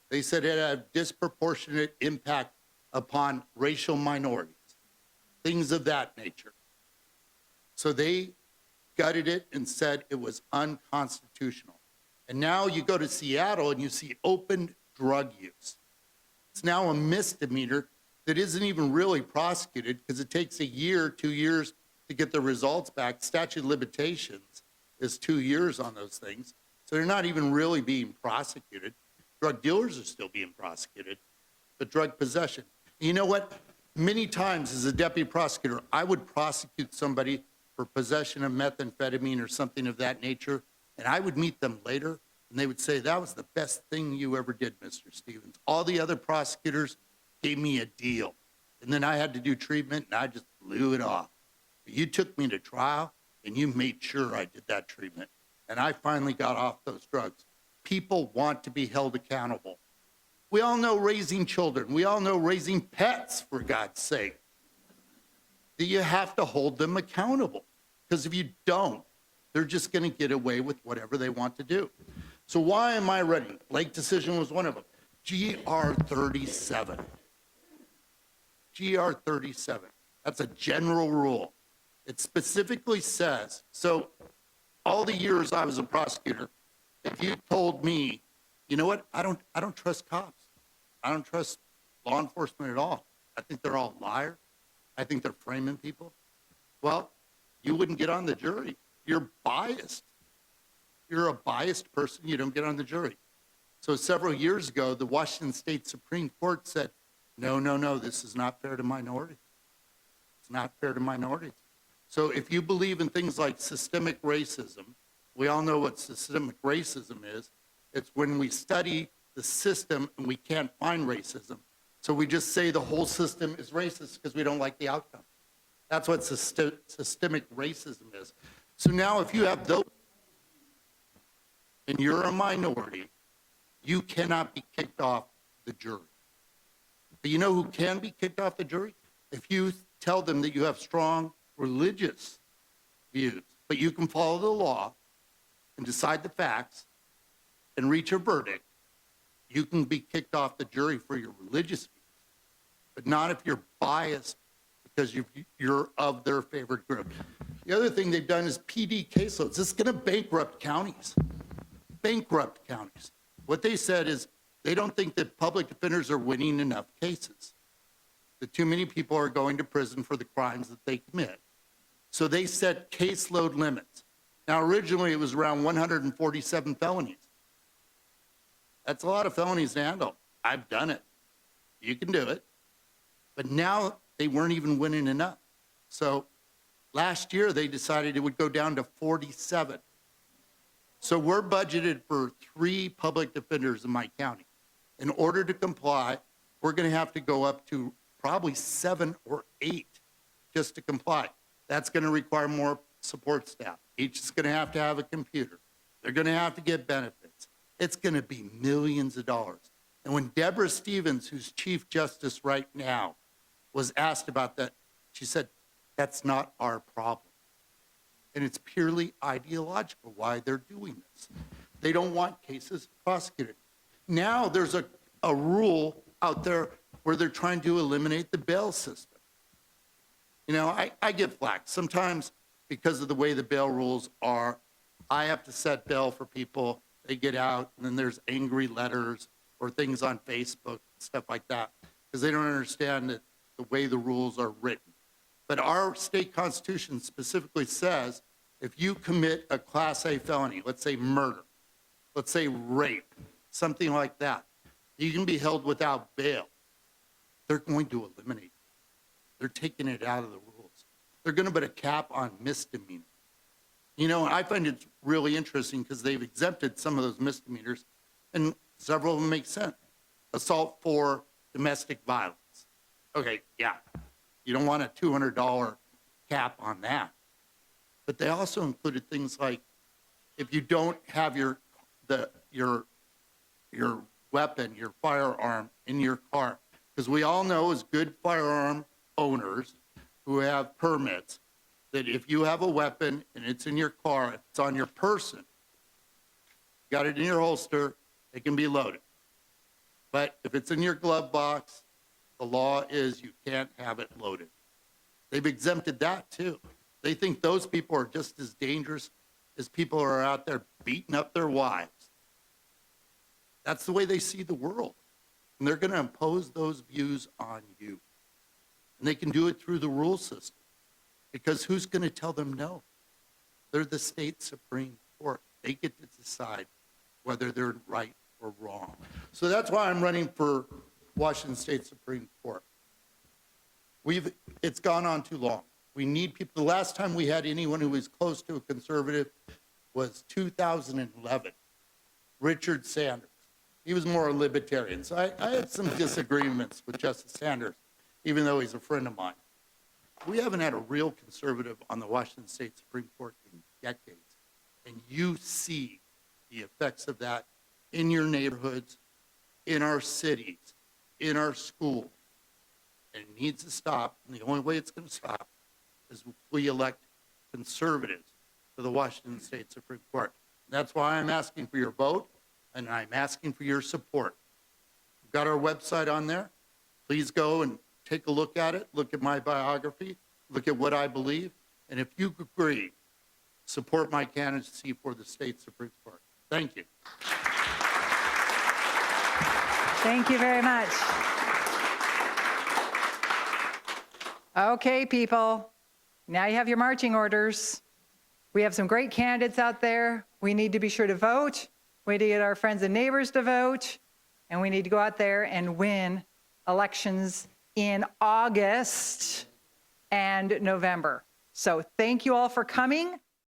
They said it had a disproportionate impact upon racial minorities, things of that nature. So they gutted it and said it was unconstitutional. And now you go to Seattle and you see open drug use. It's now a misdemeanor that isn't even really prosecuted, because it takes a year, 2 years to get the results back. Statute of limitations is 2 years on those things. So they're not even really being prosecuted. Drug dealers are still being prosecuted, but drug possession. You know what? Many times as a deputy prosecutor, I would prosecute somebody for possession of methamphetamine or something of that nature, and I would meet them later, and they would say, that was the best thing you ever did, Mr. Stevens. All the other prosecutors gave me a deal, and then I had to do treatment, and I just blew it off. But you took me to trial, and you made sure I did that treatment, and I finally got off those drugs. People want to be held accountable. We all know raising children. We all know raising pets, for God's sake. That you have to hold them accountable, because if you don't, they're just going to get away with whatever they want to do. So why am I running? Blake decision was one of them. GR 37. GR 37. That's a general rule. It specifically says, so all the years I was a prosecutor, if you told me, you know what, I don't trust cops. I don't trust law enforcement at all. I think they're all liars. I think they're framing people. Well, you wouldn't get on the jury. You're biased. You're a biased person. You don't get on the jury. So several years ago, the Washington State Supreme Court said, no, no, no, this is not fair to minorities. It's not fair to minorities. So if you believe in things like systemic racism, we all know what systemic racism is. It's when we study the system and we can't find racism. So we just say the whole system is racist because we don't like the outcome. That's what systemic racism is. So now if you have those and you're a minority, you cannot be kicked off the jury. But you know who can be kicked off the jury? If you tell them that you have strong religious views, but you can follow the law and decide the facts and reach a verdict, you can be kicked off the jury for your religious views, but not if you're biased because you're of their favorite group. The other thing they've done is PD caseloads. This is going to bankrupt counties. Bankrupt counties. What they said is they don't think that public defenders are winning enough cases, that too many people are going to prison for the crimes that they commit. So they set caseload limits. Now, originally it was around 147 felonies. That's a lot of felonies to handle. I've done it. You can do it. But now they weren't even winning enough. So last year they decided it would go down to 47. So we're budgeted for 3 public defenders in my county. In order to comply, we're going to have to go up to probably 7 or 8 just to comply. That's going to require more support staff. Each is going to have a computer. They're going to have to get benefits. It's going to be millions of dollars. And when Deborah Stevens, who's Chief Justice right now, was asked about that, she said, that's not our problem. And it's purely ideological why they're doing this. They don't want cases prosecuted. Now there's a rule out there where they're trying to eliminate the bail system. You know, I get flack. Sometimes because of the way the bail rules are, I have to set bail for people. They get out, and then there's angry letters or things on Facebook, stuff like that, because they don't understand that the way the rules are written. But our state constitution specifically says if you commit a Class A felony, let's say murder, let's say rape, something like that, you can be held without bail. They're going to eliminate it. They're taking it out of the rules. They're going to put a cap on misdemeanor. You know, I find it really interesting because they've exempted some of those misdemeanors, and several of them make sense. Assault for domestic violence. Okay, yeah, you don't want a $200 cap on that. But they also included things like if you don't have your weapon, your firearm in your car, because we all know as good firearm owners who have permits that if you have a weapon and it's in your car, if it's on your person, you got it in your holster, it can be loaded. But if it's in your glove box, the law is you can't have it loaded. They've exempted that too. They think those people are just as dangerous as people who are out there beating up their wives. That's the way they see the world. And they're going to impose those views on you. And they can do it through the rule system. Because who's going to tell them no? They're the state Supreme Court. They get to decide whether they're right or wrong. So that's why I'm running for Washington State Supreme Court. It's gone on too long. We need people. The last time we had anyone who was close to a conservative was 2011, Richard Sanders. He was more a libertarian. So I had some disagreements with Justice Sanders, even though he's a friend of mine. We haven't had a real conservative on the Washington State Supreme Court in decades. And you see the effects of that in your neighborhoods, in our cities, in our schools. And it needs to stop. And the only way it's going to stop is if we elect conservatives to the Washington State Supreme Court. That's why I'm asking for your vote, and I'm asking for your support. We've got our website on there. Please go and take a look at it, look at my biography, look at what I believe, and if you agree, support my candidacy for the state Supreme Court. Thank you. Thank you very much. Okay, people, now you have your marching orders. We have some great candidates out there. We need to be sure to vote. We need to get our friends and neighbors to vote, and we need to go out there and win elections in August and November. So thank you all for coming.